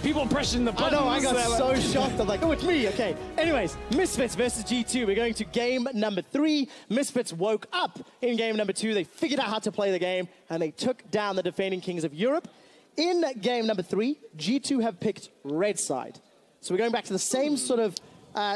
People pressing the buttons. I know, I got so shocked. I'm like, oh, it's me. Okay. Anyways, Misfits versus G2. We're going to game number 3. Misfits woke up in game number 2. They figured out how to play the game, and they took down the defending kings of Europe. In game number 3, G2 have picked red side. So we're going back to the same sort of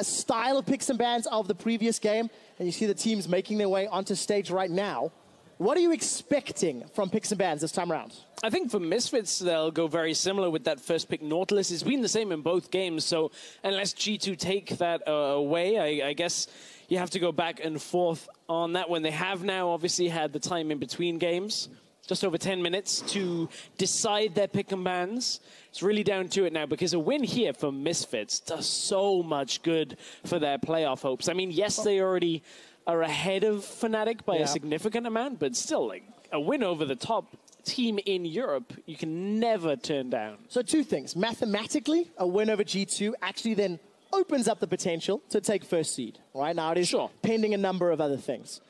style of picks and bans of the previous game. And you see the teams making their way onto stage right now. What are you expecting from picks and bans this time around? I think for Misfits, they'll go very similar with that first pick, Nautilus. It's been the same in both games, so unless G2 take that away, I guess you have to go back and forth on that one. They have now obviously had the time in between games, just over 10 minutes, to decide their pick and bans. It's really down to it now, because a win here for Misfits does so much good for their playoff hopes. I mean, yes, they already are ahead of Fnatic by a significant amount, but still, like, a win over the top team in Europe, you can never turn down. So 2 things. Mathematically, a win over G2 actually then opens up the potential to take first seed. Right now, it is pending a number of other things.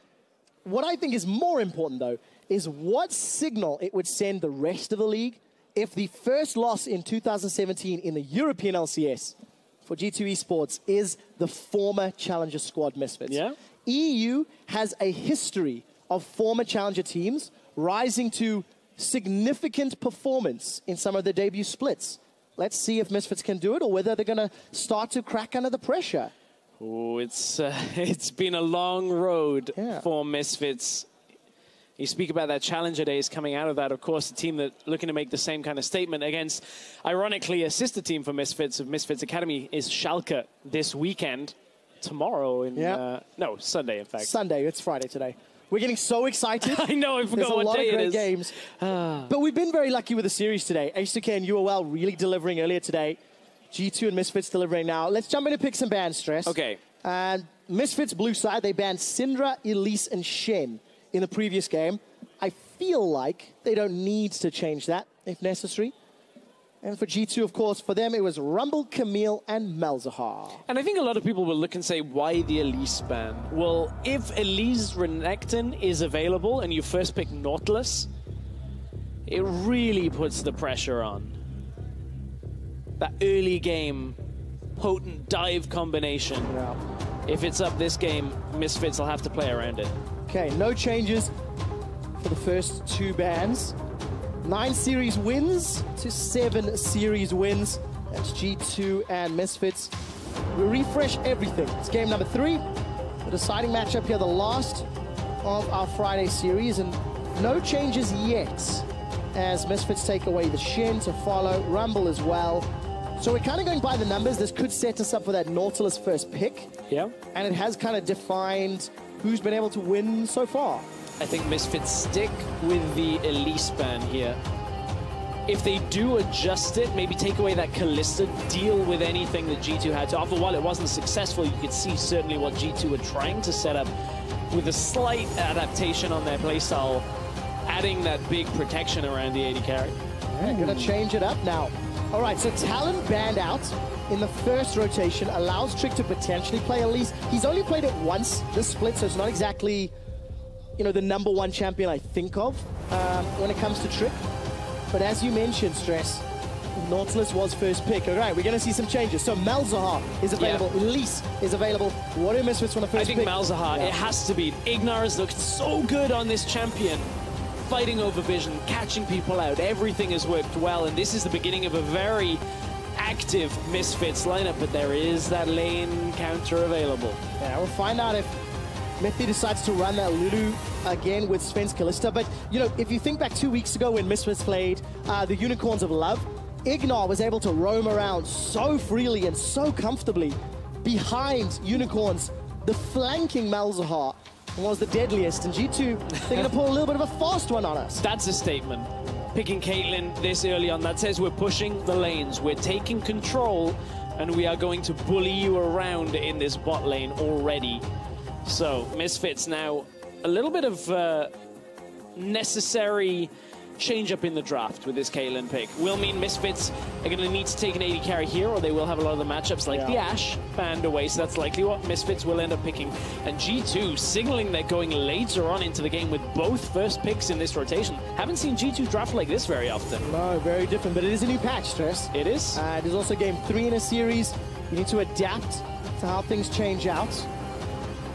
What I think is more important, though, is what signal it would send the rest of the league if the first loss in 2017 in the European LCS for G2 Esports is the former Challenger squad Misfits. Yeah. EU has a history of former Challenger teams rising to significant performance in some of their debut splits. Let's see if Misfits can do it, or whether they're going to start to crack under the pressure. Oh, it's been a long road for Misfits. You speak about that Challenger days coming out of that, of course, a team that looking to make the same kind of statement against, ironically, a sister team for Misfits of Misfits Academy is Schalke this weekend. Tomorrow in no, Sunday, in fact. Sunday, it's Friday today. We're getting so excited. I know, I forgot what day it is. There's a lot of great games. But we've been very lucky with the series today. Ace2K and UOL really delivering earlier today. G2 and Misfits delivering now. Let's jump into picks and bans, Stress. Okay. And Misfits blue side, they banned Syndra, Elise, and Shen in the previous game. I feel like they don't need to change that if necessary. And for G2, of course, for them, it was Rumble, Camille, and Malzahar. And I think a lot of people will look and say, why the Elise ban? Well, if Elise Renekton is available and you first pick Nautilus, it really puts the pressure on. That early game, potent dive combination. Yeah. If it's up this game, Misfits will have to play around it. Okay, no changes for the first 2 bans. 9 series wins to 7 series wins. That's G2 and Misfits. We refresh everything. It's game number 3. The deciding matchup here, the last of our Friday series, and no changes yet as Misfits take away the Shen to follow, Rumble as well. So we're kind of going by the numbers. This could set us up for that Nautilus first pick. Yeah. And it has kind of defined who's been able to win so far. I think Misfits stick with the Elise ban here. If they do adjust it, maybe take away that Kalista, deal with anything that G2 had to offer. While it wasn't successful, you could see certainly what G2 were trying to set up with a slight adaptation on their playstyle, adding that big protection around the AD carry. Yeah, gonna change it up now. All right, so Talon banned out in the first rotation, allows Trick to potentially play Elise. He's only played it once this split, so it's not exactly, you know, the #1 champion I think of when it comes to Trick. But as you mentioned, Stress, Nautilus was first pick. All right, we're going to see some changes. So Malzahar is available. Elise is available. What do Misfits want to first pick? I think Malzahar, it has to be. Ignar has looked so good on this champion. Fighting over vision, catching people out. Everything has worked well, and this is the beginning of a very active Misfits lineup, but there is that lane counter available. Yeah, we'll find out if Mithi decides to run that Lulu again with Sven's Kalista. But, you know, if you think back 2 weeks ago when Misfits played the Unicorns of Love, Ignar was able to roam around so freely and so comfortably behind Unicorns. The flanking Malzahar was the deadliest, and G2, they're going to pull a little bit of a fast one on us. That's a statement. Picking Caitlyn this early on, that says we're pushing the lanes, we're taking control, and we are going to bully you around in this bot lane already. So, Misfits now, a little bit of necessary change up in the draft with this Caitlyn pick will mean Misfits are going to need to take an AD carry here, or they will have a lot of the matchups like the Ashe banned away, so that's likely what Misfits will end up picking. And G2 signaling they're going later on into the game with both first picks in this rotation. Haven't seen G2 draft like this very often. No, very different, but it is a new patch, Stress. It is. It is also game 3 in a series. You need to adapt to how things change out.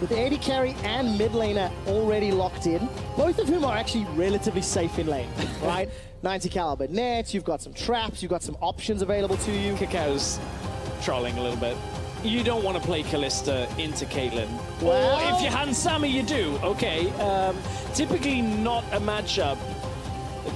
With AD carry and mid laner already locked in, both of whom are actually relatively safe in lane, right? 90 caliber nets, you've got some traps, you've got some options available to you. Kakao's trolling a little bit. You don't want to play Kalista into Caitlyn. Well, or if you're Hansama, you do. Okay. Typically not a matchup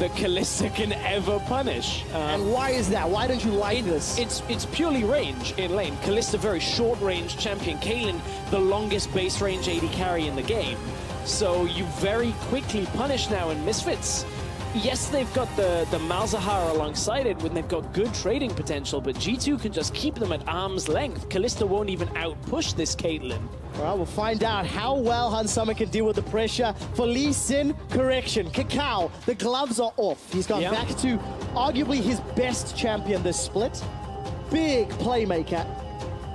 that Kalista can ever punish. And why is that? Why don't you like this? It's purely range in lane. Kalista, very short range champion. Caitlyn, the longest base range AD carry in the game. So you very quickly punish now in Misfits. Yes, they've got the Malzahar alongside it when they've got good trading potential, but G2 can just keep them at arm's length. Kalista won't even out-push this Caitlyn. Well, we'll find out how well Hansama can deal with the pressure. For Lee Sin, correction. Kakao, the gloves are off. He's gone back to arguably his best champion this split. Big playmaker.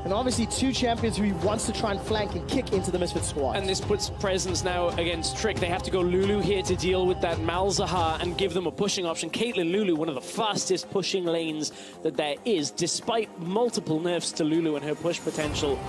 And obviously 2 champions who he wants to try and flank and kick into the Misfit squad. And this puts presence now against Trick. They have to go Lulu here to deal with that Malzahar and give them a pushing option. Caitlyn Lulu, one of the fastest pushing lanes that there is, despite multiple nerfs to Lulu and her push potential.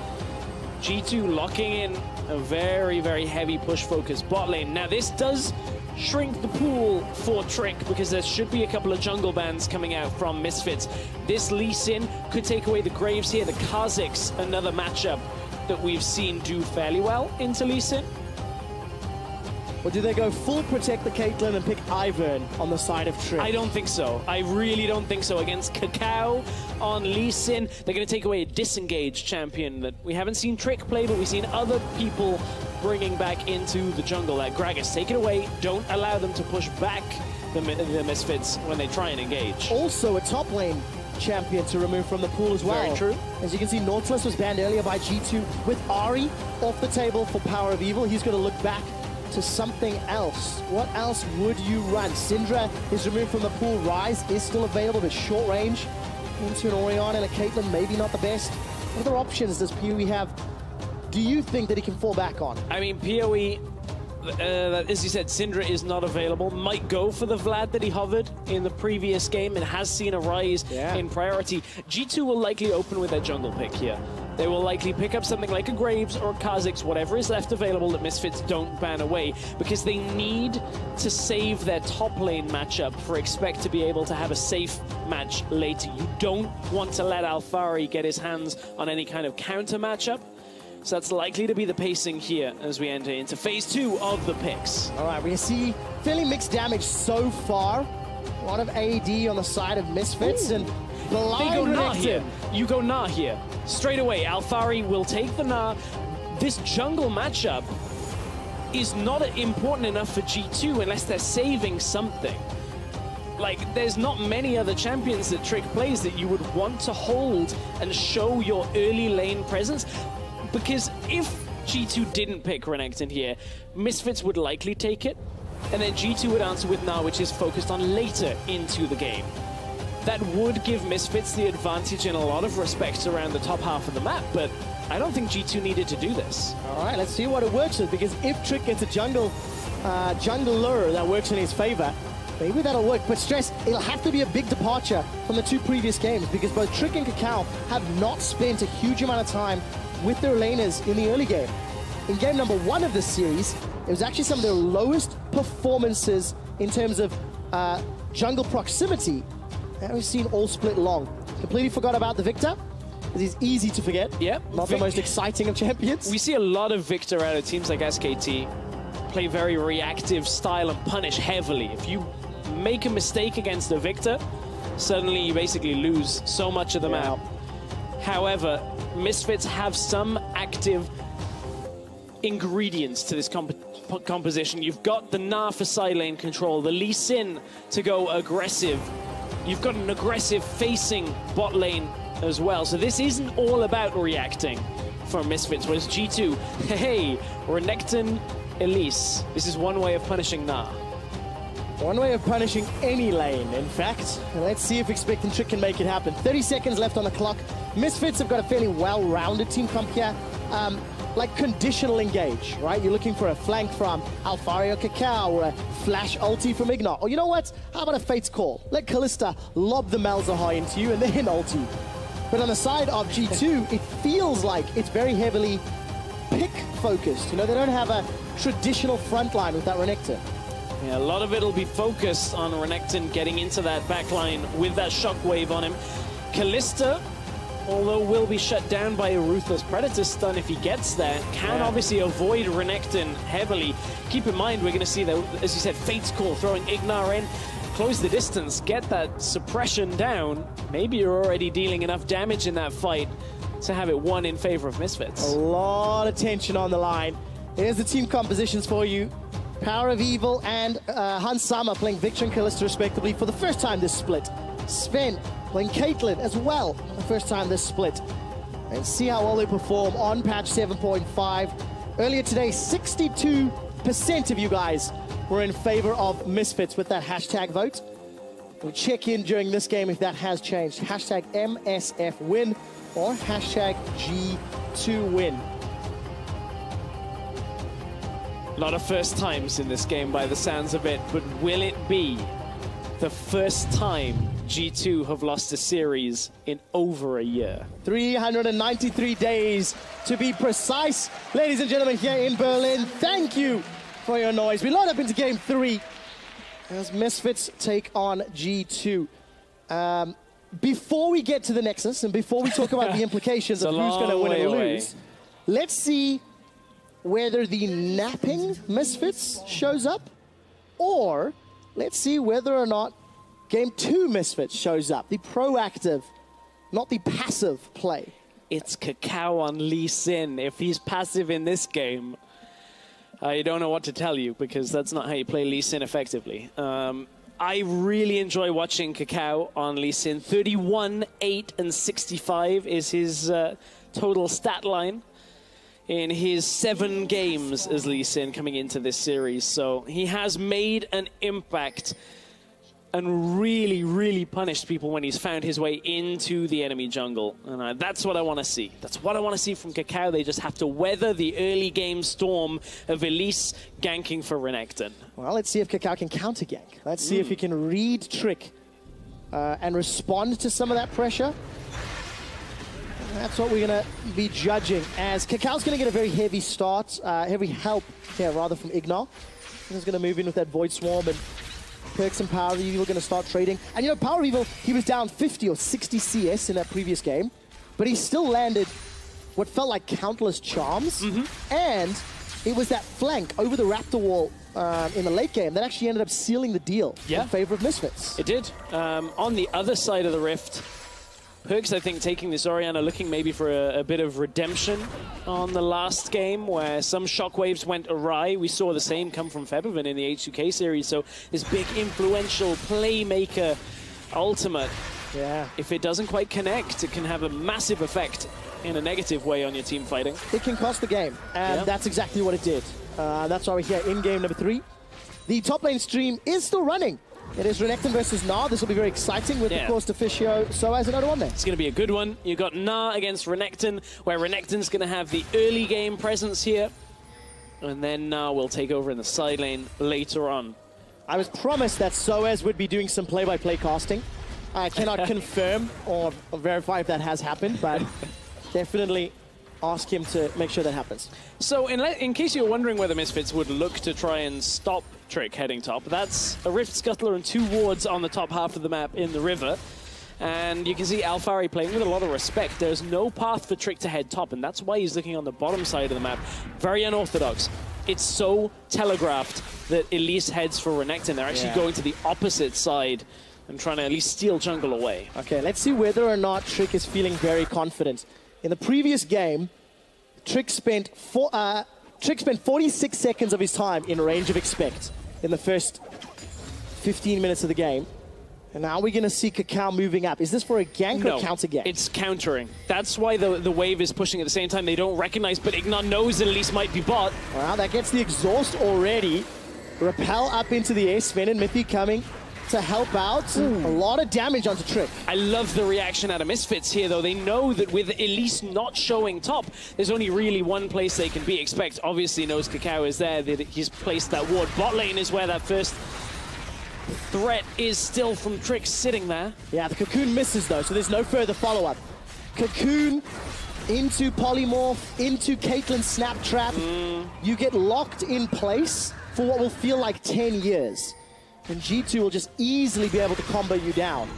G2 locking in a very, very heavy push-focused bot lane. Now, this does shrink the pool for Trick because there should be a couple of jungle bans coming out from Misfits. This Lee Sin could take away the Graves here. The Kha'Zix, another matchup that we've seen do fairly well into Lee Sin. Or do they go full protect the Caitlyn and pick Ivern on the side of Trick? I don't think so. I really don't think so. Against Kakao on Lee Sin, they're going to take away a disengaged champion that we haven't seen Trick play, but we've seen other people bringing back into the jungle. Like Gragas, take it away. Don't allow them to push back the Misfits when they try and engage. Also a top lane champion to remove from the pool as well. Very true. As you can see, Nautilus was banned earlier by G2 with Ahri off the table for Power of Evil. He's going to look back to something else. What else would you run? Syndra is removed from the pool. Ryze is still available, but short range into an Orion and a Caitlyn, maybe not the best. What other options does PoE have? Do you think that he can fall back on? I mean, PoE, as you said, Syndra is not available. Might go for the Vlad that he hovered in the previous game and has seen a rise in priority. G2 will likely open with their jungle pick here. They will likely pick up something like a Graves or a Kha'Zix, whatever is left available that Misfits don't ban away, because they need to save their top lane matchup for Expect to be able to have a safe match later. You don't want to let Alphari get his hands on any kind of counter matchup. So that's likely to be the pacing here as we enter into phase 2 of the picks. All right, we see fairly mixed damage so far. A lot of AD on the side of Misfits. Ooh. And they go Nah here. You go Nah here. Straight away, Alphari will take the Nah. This jungle matchup is not important enough for G2 unless they're saving something. Like, there's not many other champions that Trick plays that you would want to hold and show your early lane presence. Because if G2 didn't pick Renekton here, Misfits would likely take it, and then G2 would answer with Nah, which is focused on later into the game. That would give Misfits the advantage in a lot of respects around the top half of the map, but I don't think G2 needed to do this. All right, let's see what it works with, because if Trick gets a jungler that works in his favor, maybe that'll work. But Stress, it'll have to be a big departure from the 2 previous games, because both Trick and Kakao have not spent a huge amount of time with their laners in the early game. In game number 1 of this series, it was actually some of their lowest performances in terms of jungle proximity that we've seen all split long. Completely forgot about the Victor, because he's easy to forget. Yep. Not the most exciting of champions. We see a lot of Victor out of teams like SKT play very reactive style and punish heavily. If you make a mistake against the Victor, suddenly you basically lose so much of the map. However, Misfits have some active ingredients to this composition. You've got the Nah for side lane control, the Lee Sin to go aggressive. You've got an aggressive facing bot lane as well. So this isn't all about reacting for Misfits, whereas G2, hey, Renekton, Elise. This is one way of punishing Nah. One way of punishing any lane, in fact. And let's see if Expectant Trick can make it happen. 30 seconds left on the clock. Misfits have got a fairly well-rounded team comp here. Like conditional engage, right? You're looking for a flank from Alfari or Cacao, or a flash ulti from Ignat. Or you know what? How about a Fate's Call? Let Kalista lob the Malzahar into you and then ulti. But on the side of G2, it feels like it's very heavily pick-focused. You know, they don't have a traditional front line with that Renekton. Yeah, a lot of it will be focused on Renekton getting into that backline with that shockwave on him. Kalista, although will be shut down by a Ruthless Predator stun if he gets there, can obviously avoid Renekton heavily. Keep in mind, we're going to see that, as you said, Fate's Call, throwing Ignar in, close the distance, get that suppression down. Maybe you're already dealing enough damage in that fight to have it won in favor of Misfits. A lot of tension on the line. Here's the team compositions for you. Power of Evil and Hans Sama playing Victor and Kalista respectively for the first time this split. Sven playing Caitlyn as well, the first time this split. And see how well they perform on patch 7.5. Earlier today, 62% of you guys were in favor of Misfits with that hashtag vote. We'll check in during this game if that has changed. Hashtag MSF win or hashtag G2 win. A lot of first times in this game by the sounds of it, but will it be the first time G2 have lost a series in over a year? 393 days to be precise. Ladies and gentlemen, here in Berlin, thank you for your noise. We load up into game 3 as Misfits take on G2. Before we get to the Nexus and before we talk about the implications of who's going to win and lose, let's see whether the napping Misfits shows up, or let's see whether or not Game 2 Misfits shows up. The proactive, not the passive play. It's Cacao on Lee Sin. If he's passive in this game, I don't know what to tell you, because that's not how you play Lee Sin effectively. I really enjoy watching Cacao on Lee Sin. 31, 8, and 65 is his total stat line in his 7 games as Lee Sin coming into this series. So he has made an impact and really, really punished people when he's found his way into the enemy jungle. And that's what I want to see. That's what I want to see from Cacao. They just have to weather the early game storm of Elise ganking for Renekton. Well, let's see if Cacao can counter gank. Let's see if he can read Trick and respond to some of that pressure. That's what we're going to be judging, as Cacao's going to get a very heavy start, heavy help here, rather, from Ignar. He's going to move in with that Void Swarm, and Perks and Power of Evil going to start trading. And, you know, Power of Evil, he was down 50 or 60 CS in that previous game, but he still landed what felt like countless charms. And it was that flank over the Raptor wall in the late game that actually ended up sealing the deal in favor of Misfits. It did. On the other side of the rift, Perks, I think, taking this Orianna, looking maybe for a bit of redemption on the last game, where some shockwaves went awry. We saw the same come from Febiven in the H2K series. So this big, influential playmaker ultimate, if it doesn't quite connect, it can have a massive effect in a negative way on your team fighting. It can cost the game, and that's exactly what it did. That's why we're here in game number 3. The top lane stream is still running. It is Renekton versus Gnar. This will be very exciting with, of course, Deficio. So as another one there. It's going to be a good one. You've got Gnar against Renekton, where Renekton's going to have the early game presence here. And then Gnar will take over in the side lane later on. I was promised that Soaz would be doing some play-by-play casting. I cannot confirm or verify if that has happened, but definitely ask him to make sure that happens. So in case you're wondering whether Misfits would look to try and stop Trick heading top, that's a Rift Scuttler and 2 wards on the top half of the map in the river. And you can see Alfari playing with a lot of respect. There's no path for Trick to head top, and that's why he's looking on the bottom side of the map. Very unorthodox. It's so telegraphed that Elise heads for Renekton. They're actually going to the opposite side and trying to at least steal jungle away. Okay, let's see whether or not Trick is feeling very confident. In the previous game, Trick spent 46 seconds of his time in range of Expect in the first 15 minutes of the game. And now we're going to see Cacao moving up. Is this for a gank or counter gank? It's countering. That's why the wave is pushing at the same time. They don't recognize, but Ignar knows that Elise might be bot. Well, that gets the exhaust already. Rappel up into the air. Sven and Miffy coming to help out. A lot of damage onto Trick. I love the reaction out of Misfits here, though. They know that with Elise not showing top, there's only really one place they can be. Expect obviously knows Kakao is there, that he's placed that ward. Bot lane is where that first threat is still from Trick sitting there. Yeah, the Cocoon misses though, so there's no further follow-up. Cocoon into Polymorph, into Caitlyn's Snap Trap. You get locked in place for what will feel like 10 years. And G2 will just easily be able to combo you down.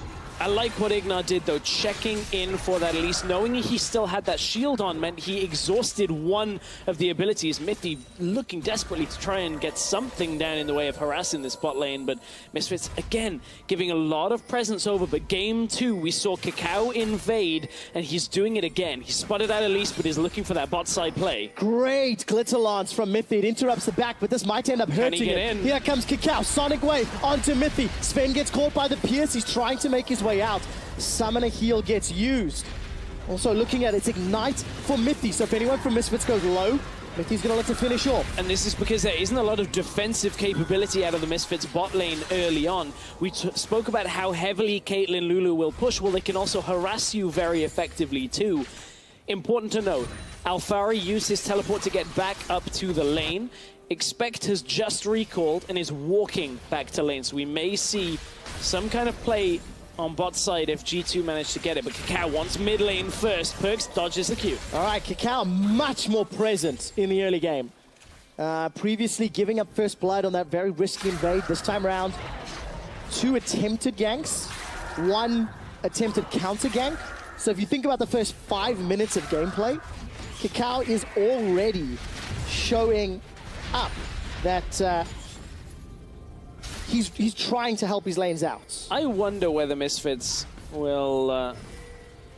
I like what Ignar did, though, checking in for that Elise. Knowing he still had that shield on meant he exhausted one of the abilities. Mithy looking desperately to try and get something down in the way of harassing this bot lane, but Misfits, again, giving a lot of presence over. But game 2, we saw Kakao invade, and he's doing it again. He spotted out Elise, but is looking for that bot side play. Great glitter lance from Mithy. It interrupts the back, but this might end up hurting it. Here comes Kakao, Sonic Wave onto Mithy. Sven gets caught by the Pierce. He's trying to make his way out. Summoner heal gets used. Also looking at its Ignite for Mithy. So if anyone from Misfits goes low, Mithy's going to let it finish off. And this is because there isn't a lot of defensive capability out of the Misfits bot lane early on. We spoke about how heavily Caitlyn Lulu will push. Well, they can also harass you very effectively too. Important to note, Alphari used his teleport to get back up to the lane. Expect has just recalled and is walking back to lane. So we may see some kind of play on bot side if G2 managed to get it, but Kakao wants mid lane first. Perks dodges the Q. All right, Kakao much more present in the early game. Previously giving up first blood on that very risky invade. This time around, 2 attempted ganks, 1 attempted counter gank. So if you think about the first 5 minutes of gameplay, Kakao is already showing up that he's trying to help his lanes out. I wonder whether Misfits will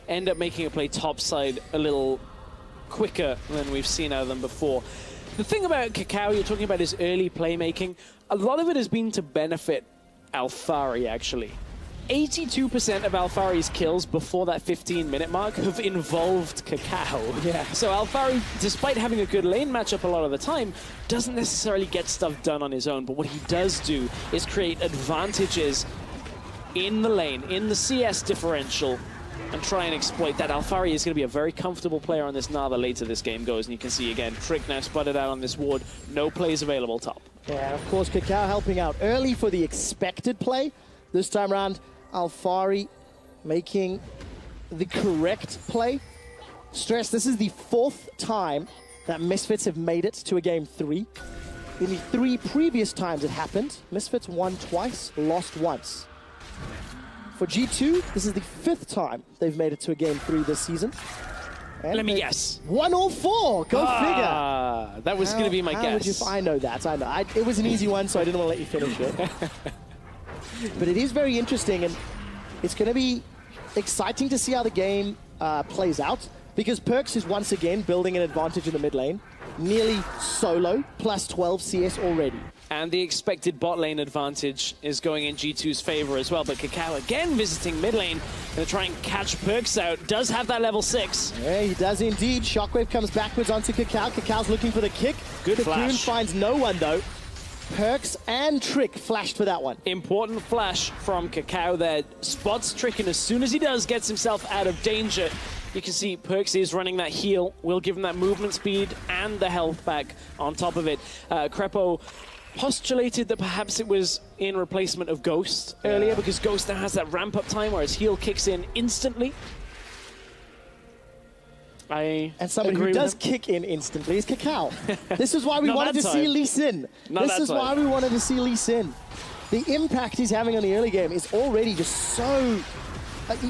end up making a play topside a little quicker than we've seen out of them before. The thing about Kakao, you're talking about his early playmaking, a lot of it has been to benefit Alphari, actually. 82% of Alphari's kills before that 15-minute mark have involved Kakao. Yeah. So Alphari, despite having a good lane matchup a lot of the time, doesn't necessarily get stuff done on his own. But what he does do is create advantages in the lane, in the CS differential, and try and exploit that. Alphari is going to be a very comfortable player on this now the later this game goes. And you can see, again, Trick now spotted out on this ward. No plays available top. Yeah, of course, Kakao helping out early for the expected play. This time around, Alphari making the correct play. Stress, this is the 4th time that Misfits have made it to a game 3. In the 3 previous times it happened, Misfits won twice, lost once. For G2, this is the 5th time they've made it to a game 3 this season. And let me guess. Won all 4. Go figure. That was going to be my guess. I know that. I know. It was an easy one, so I didn't want to let you finish it. But it is very interesting, and it's going to be exciting to see how the game plays out, because Perks is once again building an advantage in the mid lane. Nearly solo, plus 12 CS already. And the expected bot lane advantage is going in G2's favor as well. But Kakao again visiting mid lane, going to try and catch Perks out. Does have that level 6. Yeah, he does indeed. Shockwave comes backwards onto Kakao. Kakao's looking for the kick. Good Cocoon flash. Finds no one though. Perks and Trick flashed for that one. Important flash from Kakao there. Spots Trick, and as soon as he does, gets himself out of danger. You can see Perks is running that heal. Will give him that movement speed and the health back on top of it. Crepo postulated that perhaps it was in replacement of Ghost earlier, because Ghost now has that ramp-up time where his heal kicks in instantly. And somebody who does kick in instantly is Kakao. This is why we wanted to see Lee Sin. This is why we wanted to see Lee Sin. The impact he's having on the early game is already just so...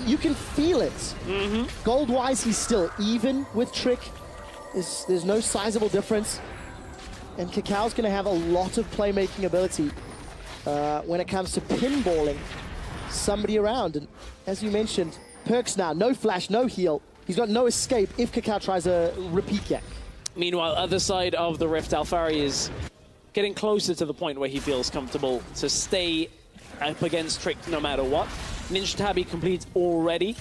you can feel it. Gold-wise, he's still even with Trick. There's no sizable difference. And Kakao's going to have a lot of playmaking ability when it comes to pinballing somebody around. And as you mentioned, Perks now, no flash, no heal. He's got no escape if Kakao tries a repeat gank. Meanwhile, other side of the Rift, Alphari is getting closer to the point where he feels comfortable to stay up against Trick no matter what. Ninja Tabi complete already.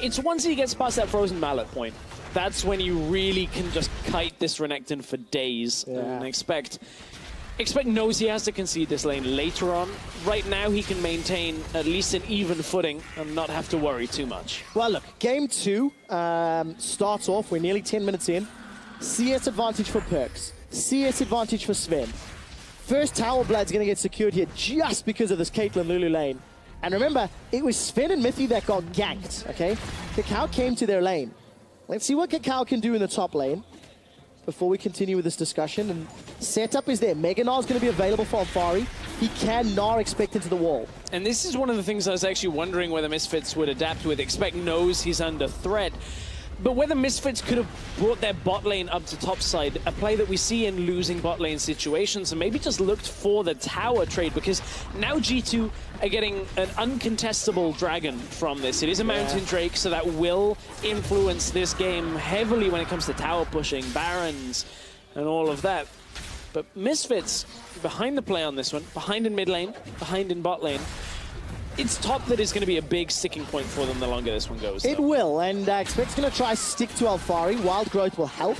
It's once he gets past that Frozen Mallet point, that's when you really can just kite this Renekton for days and expect Expect knows he has to concede this lane later on. Right now, he can maintain at least an even footing and not have to worry too much. Well, look, game 2 starts off. We're nearly 10 minutes in. CS advantage for Perks. CS advantage for Sven. First Tower Blood's going to get secured here just because of this Caitlyn Lulu lane. And remember, it was Sven and Mithy that got ganked, okay? Kakao came to their lane. Let's see what Kakao can do in the top lane before we continue with this discussion. And setup is there. Mega Gnar is going to be available for Alfari. He can Gnar expect into the wall. And this is one of the things I was actually wondering whether Misfits would adapt with. Expect knows he's under threat. But whether Misfits could have brought their bot lane up to top side, a play that we see in losing bot lane situations, and maybe just looked for the tower trade, because now G2 are getting an uncontestable dragon from this. It is a Mountain Drake, so that will influence this game heavily when it comes to tower pushing, barons, and all of that. But Misfits, behind the play on this one, behind in mid lane, behind in bot lane, it's top that is going to be a big sticking point for them the longer this one goes. It will, and Expect's going to try stick to Alfari. Wild Growth will help,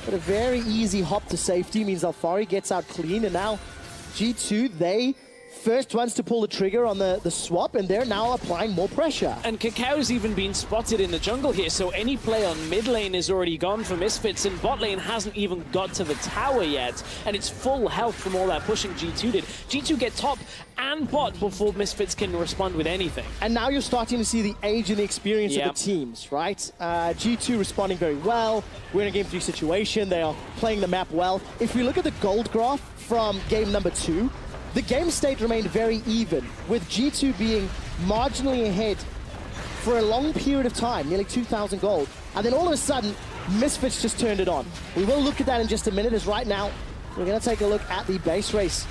but a very easy hop to safety means Alfari gets out clean, and now G2, they first ones to pull the trigger on the swap, and they're now applying more pressure. And Kakao's even been spotted in the jungle here, so any play on mid lane is already gone for Misfits, and bot lane hasn't even got to the tower yet, and it's full health from all that pushing G2 did. G2 get top and bot before Misfits can respond with anything. And now you're starting to see the age and the experience of the teams, right? G2 responding very well. We're in a game 3 situation. They are playing the map well. If we look at the gold graph from game number 2, the game state remained very even, with G2 being marginally ahead for a long period of time, nearly 2,000 gold. And then all of a sudden, Misfits just turned it on. We will look at that in just a minute, as right now, we're going to take a look at the base race.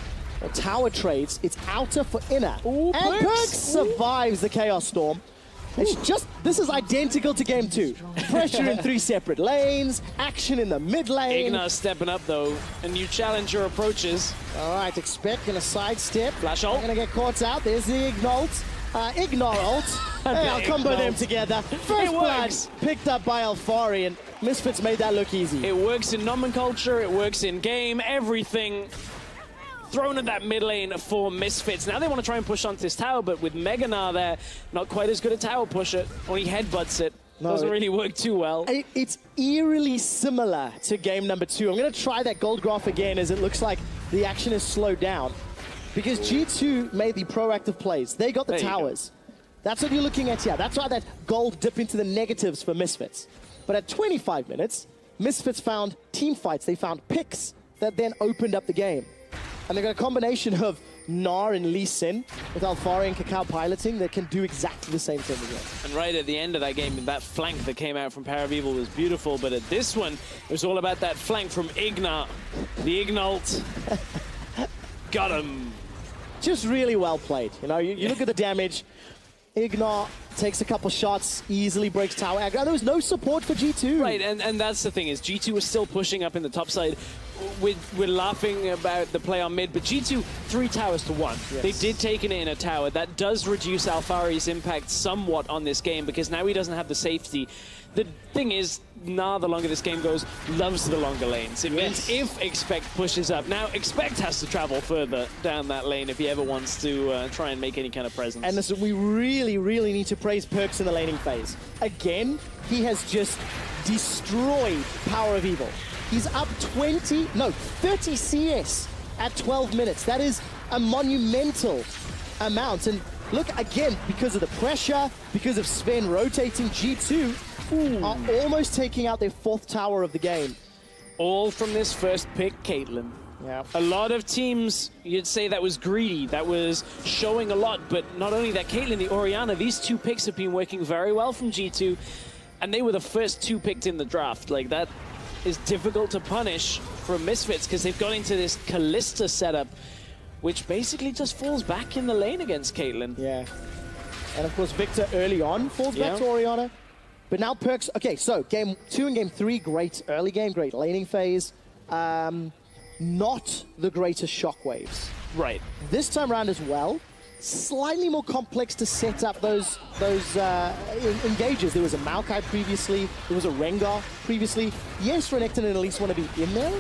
Tower trades, it's outer for inner. Ooh, and Perks survives the Chaos Storm. It's just, this is identical to game 2. Pressure in 3 separate lanes, action in the mid lane. Ignar stepping up though, and you challenge your approaches. All right, Expect gonna sidestep. Flash ult. Gonna get caught out. There's the Ignolt. Ignar ult. Hey, I'll combo them together. First blood picked up by Alfari, and Misfits made that look easy. It works in nomenclature, it works in game, everything. Thrown at that mid lane for Misfits. Now they want to try and push onto this tower, but with Mega Gnar there, not quite as good a tower pusher. Only headbutts it. No, doesn't really work too well. It's eerily similar to game number 2. I'm going to try that gold graph again, as it looks like the action is slowed down. Because G2 made the proactive plays. They got the towers. That's what you're looking at here. That's why that gold dipped into the negatives for Misfits. But at 25 minutes, Misfits found team fights. They found picks that then opened up the game. And they've got a combination of Gnar and Lee Sin with Alfari and Kakao piloting that can do exactly the same thing again. And right at the end of that game, that flank that came out from Power of Evil was beautiful, but at this one, it was all about that flank from Ignar. The Ignolt. Got him. Just really well played. You know, you look at the damage. Ignar takes a couple shots, easily breaks tower aggro. There was no support for G2. Right, and that's the thing, is G2 was still pushing up in the top side. We're laughing about the play on mid, but G2, 3 towers to 1. Yes. They did take it in a tower. That does reduce Alfari's impact somewhat on this game, because now he doesn't have the safety. The thing is, Gnar, the longer this game goes, loves the longer lanes. It means if Expect pushes up, now Expect has to travel further down that lane if he ever wants to try and make any kind of presence. And listen, we really, really need to praise Perks in the laning phase. Again, he has just destroyed Power of Evil. He's up 30 CS at 12 minutes. That is a monumental amount. And look, again, because of the pressure, because of Sven rotating, G2 are almost taking out their 4th tower of the game. All from this first pick, Caitlyn. Yeah. A lot of teams, you'd say that was greedy, that was showing a lot, but not only that, Caitlyn, the Orianna, these 2 picks have been working very well from G2, and they were the first 2 picked in the draft. Like, that is difficult to punish from Misfits, because they've gone into this Callista setup, which basically just falls back in the lane against Caitlyn. Yeah. And of course, Victor early on falls back to Orianna. But now Perks, okay, so game 2 and game 3, great early game, great laning phase. Not the greatest shockwaves. Right. This time around as well, slightly more complex to set up those engages. There was a Maokai previously, there was a Rengar previously. Yes, Renekton and Elise want to be in there,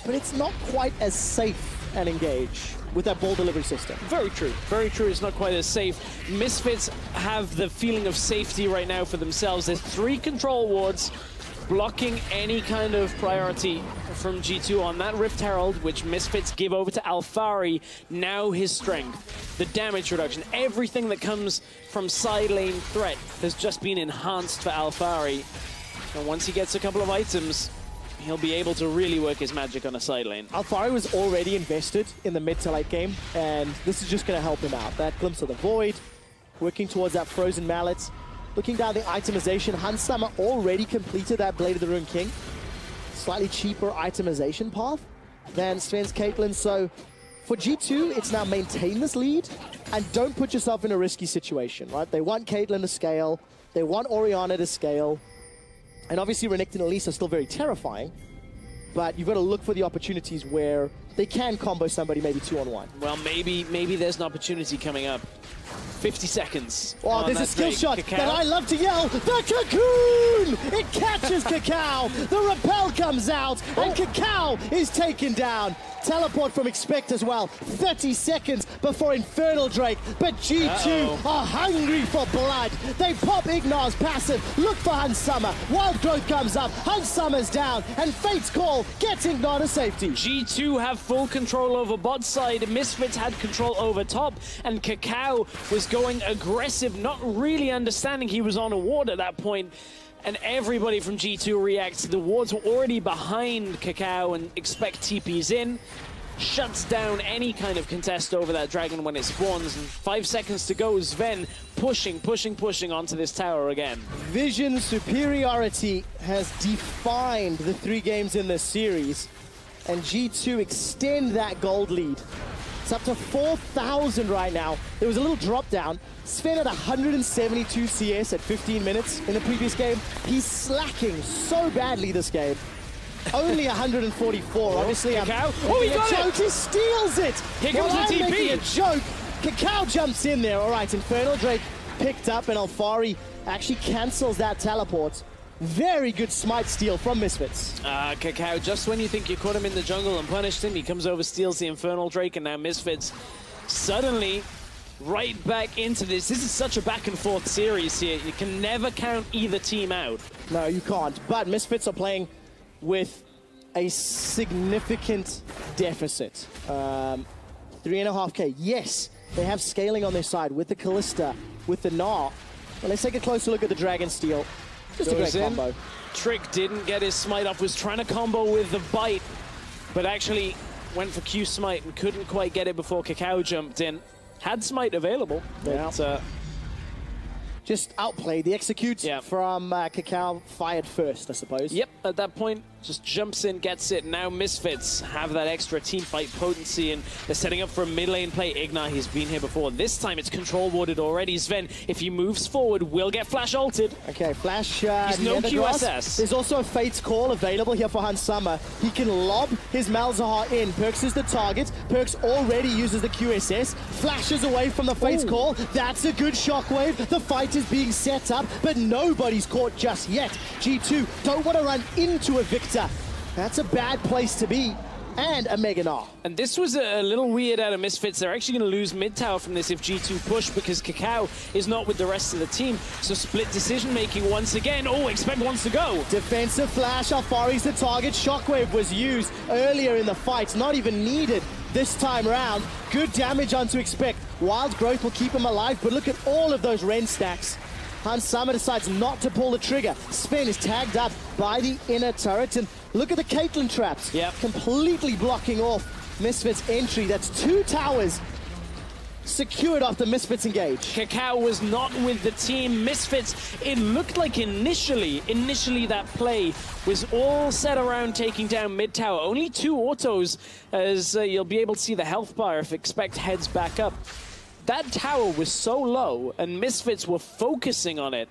but it's not quite as safe and engage with that ball delivery system. Very true. Very true. It's not quite as safe. Misfits have the feeling of safety right now for themselves. There's 3 control wards blocking any kind of priority from G2 on that Rift Herald, which Misfits give over to Alfari. Now his strength, the damage reduction, everything that comes from side lane threat has just been enhanced for Alfari. And once he gets a couple of items, he'll be able to really work his magic on a side lane. Alfari was already invested in the mid to late game, and this is just going to help him out. That Glimpse of the Void, working towards that Frozen Mallet. Looking down the itemization, Hansama already completed that Blade of the Rune King. Slightly cheaper itemization path than Sven's Caitlyn. So for G2, it's now maintain this lead and don't put yourself in a risky situation, right? They want Caitlyn to scale. They want Orianna to scale. And obviously Renekton and Elise are still very terrifying, but you've got to look for the opportunities where they can combo somebody maybe 2-on-1. Well, maybe there's an opportunity coming up. 50 seconds. Oh, there's a skill shot that I love to yell. The Cocoon! It catches Cacao. The Repel comes out, and Cacao is taken down. Teleport from Expect as well. 30 seconds before Infernal Drake. But G2 are hungry for blood. They pop Ignar's passive. Look for Hansama. Wild Growth comes up. Hansama's down. And Fate's Call gets Ignar to safety. G2 have full control over bot side. Misfits had control over top. And Cacao was going aggressive, not really understanding he was on a ward at that point. And everybody from G2 reacts. The wards were already behind Cacao, and Expect TP's in. Shuts down any kind of contest over that dragon when it spawns. And 5 seconds to go. Sven pushing onto this tower again. Vision superiority has defined the 3 games in this series. And G2 extend that gold lead. It's up to 4,000 right now. There was a little drop down. Sven at 172 CS at 15 minutes in the previous game. He's slacking so badly this game. Only 144. Obviously, Cacao. Oh, he got it! He steals it! Here comes the TP! Making a joke. Cacao jumps in there. All right, Infernal Drake picked up, and Alfari actually cancels that teleport. Very good smite steal from Misfits. Cacao, just when you think you caught him in the jungle and punished him, he comes over, steals the Infernal Drake, and now Misfits suddenly right back into this. This is such a back and forth series here. You can never count either team out. No, you can't. But Misfits are playing with a significant deficit. 3.5k. Yes, they have scaling on their side with the Kalista, with the Gnar. Well, let's take a closer look at the Dragon Steel. Just a great combo. Trick didn't get his smite off, was trying to combo with the bite, but actually went for Q smite and couldn't quite get it before Cacao jumped in. Had smite available, but just outplayed. The execute from Cacao fired first, I suppose. Yep, at that point, just jumps in, gets it. Now Misfits have that extra team fight potency, and they're setting up for a mid lane play. Ignar, he's been here before. This time it's control warded already. Sven, if he moves forward, will get flash ulted. Okay, flash. He's no QSS. There's also a Fate's Call available here for Hansama. He can lob his Malzahar in. Perks is the target. Perks already uses the QSS. Flashes away from the Fate's Call. That's a good shockwave. The fight is being set up, but nobody's caught just yet. G2 don't want to run into a victor. That's a bad place to be. And a Mega Gnar. And this was a little weird out of Misfits. They're actually going to lose mid tower from this if G2 push, because Cacao is not with the rest of the team. So split decision making once again. Oh, Expect wants to go. Defensive flash. Alfari's the target. Shockwave was used earlier in the fight. Not even needed this time around. Good damage onto Expect. Wild Growth will keep him alive, but look at all of those Ren stacks. Hansama decides not to pull the trigger. Sven is tagged up by the inner turret, and look at the Caitlyn traps. Completely blocking off Misfits' entry. That's 2 towers secured after Misfits engage. Cacao was not with the team. Misfits, it looked like initially that play was all set around taking down mid tower. Only 2 autos, as you'll be able to see the health bar if Expect heads back up. That tower was so low, and Misfits were focusing on it.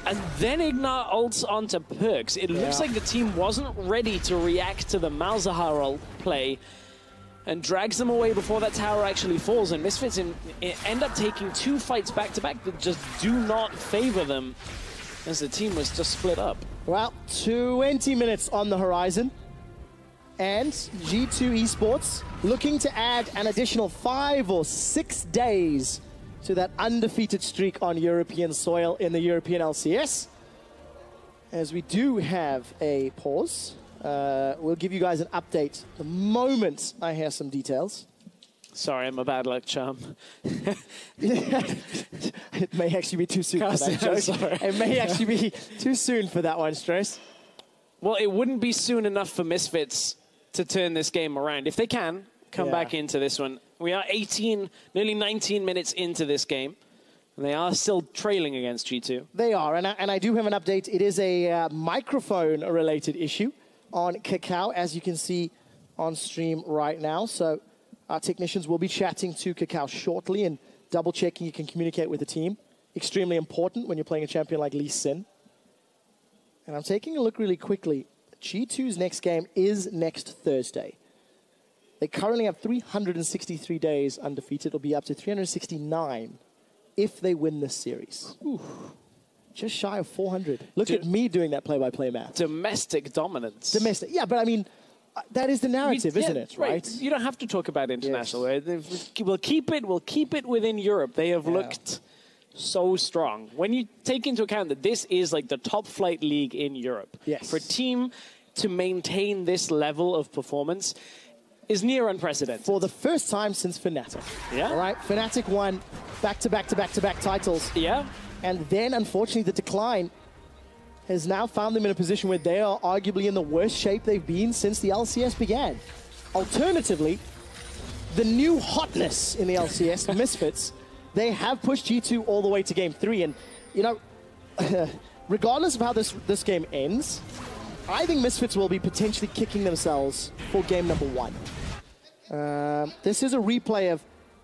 And then Ignar ults onto Perks. It looks like the team wasn't ready to react to the Malzahar ult play, and drags them away before that tower actually falls. And Misfits end up taking 2 fights back-to-back that just do not favor them, as the team was just split up. Well, 20 minutes on the horizon. And G2 Esports looking to add an additional 5 or 6 days to that undefeated streak on European soil in the European LCS. As we do have a pause, we'll give you guys an update the moment I hear some details. Sorry, I'm a bad luck charm. It may actually be too soon for that joke. Sorry. It may actually be too soon for that one, Stress. Well, it wouldn't be soon enough for Misfits to turn this game around. If they can, come back into this one. We are 18, nearly 19 minutes into this game. And they are still trailing against G2. They are, and I do have an update. It is a microphone-related issue on Kakao, as you can see on stream right now. So our technicians will be chatting to Kakao shortly and double-checking you can communicate with the team. Extremely important when you're playing a champion like Lee Sin. And I'm taking a look really quickly. G2's next game is next Thursday. They currently have 363 days undefeated. It'll be up to 369 if they win this series. Ooh. Just shy of 400. Look at me doing that play-by-play math. Domestic dominance. Domestic. Yeah, but I mean, that is the narrative, isn't it? Right? You don't have to talk about international. Yes. We'll keep it within Europe. They have looked so strong. When you take into account that this is like the top flight league in Europe, for a team to maintain this level of performance is near unprecedented. For the first time since Fnatic. Yeah. All right, Fnatic won back-to-back titles. Yeah. And then, unfortunately, the decline has now found them in a position where they are arguably in the worst shape they've been since the LCS began. Alternatively, the new hotness in the LCS, Misfits, they have pushed G2 all the way to Game 3. And, you know, regardless of how this game ends, I think Misfits will be potentially kicking themselves for game number 1. This is a replay of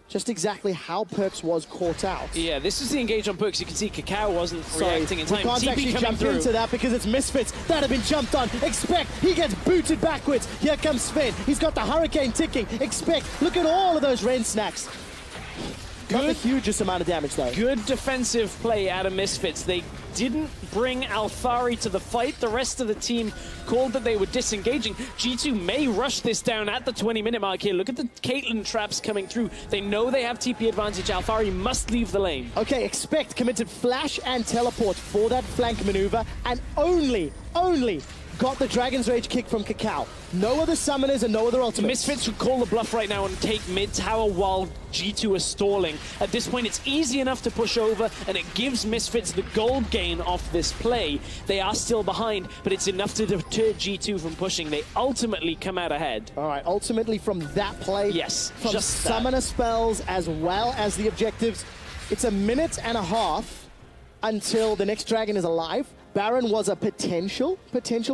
just exactly how Perks was caught out. Yeah, this is the engage on Perks. You can see Kakao wasn't reacting in time. We can't actually jump into that because it's Misfits that have been jumped on. Expect, he gets booted backwards. Here comes Sven. He's got the Hurricane ticking. Expect, look at all of those Ren snacks. Not the hugest amount of damage, though. Good defensive play out of Misfits. They didn't bring Alphari to the fight. The rest of the team called that they were disengaging. G2 may rush this down at the 20-minute mark here. Look at the Caitlyn traps coming through. They know they have TP advantage. Alphari must leave the lane. Okay, Expect committed flash and teleport for that flank maneuver, and only got the Dragon's Rage kick from Kakao. No other summoners and no other ultimates. Misfits should call the bluff right now and take mid tower while G2 is stalling. At this point, it's easy enough to push over, and it gives Misfits the gold gain off this play. They are still behind, but it's enough to deter G2 from pushing. They ultimately come out ahead. All right, ultimately from that play, yes, from just summoner spells as well as the objectives, it's a minute and a half until the next dragon is alive. Baron was a potential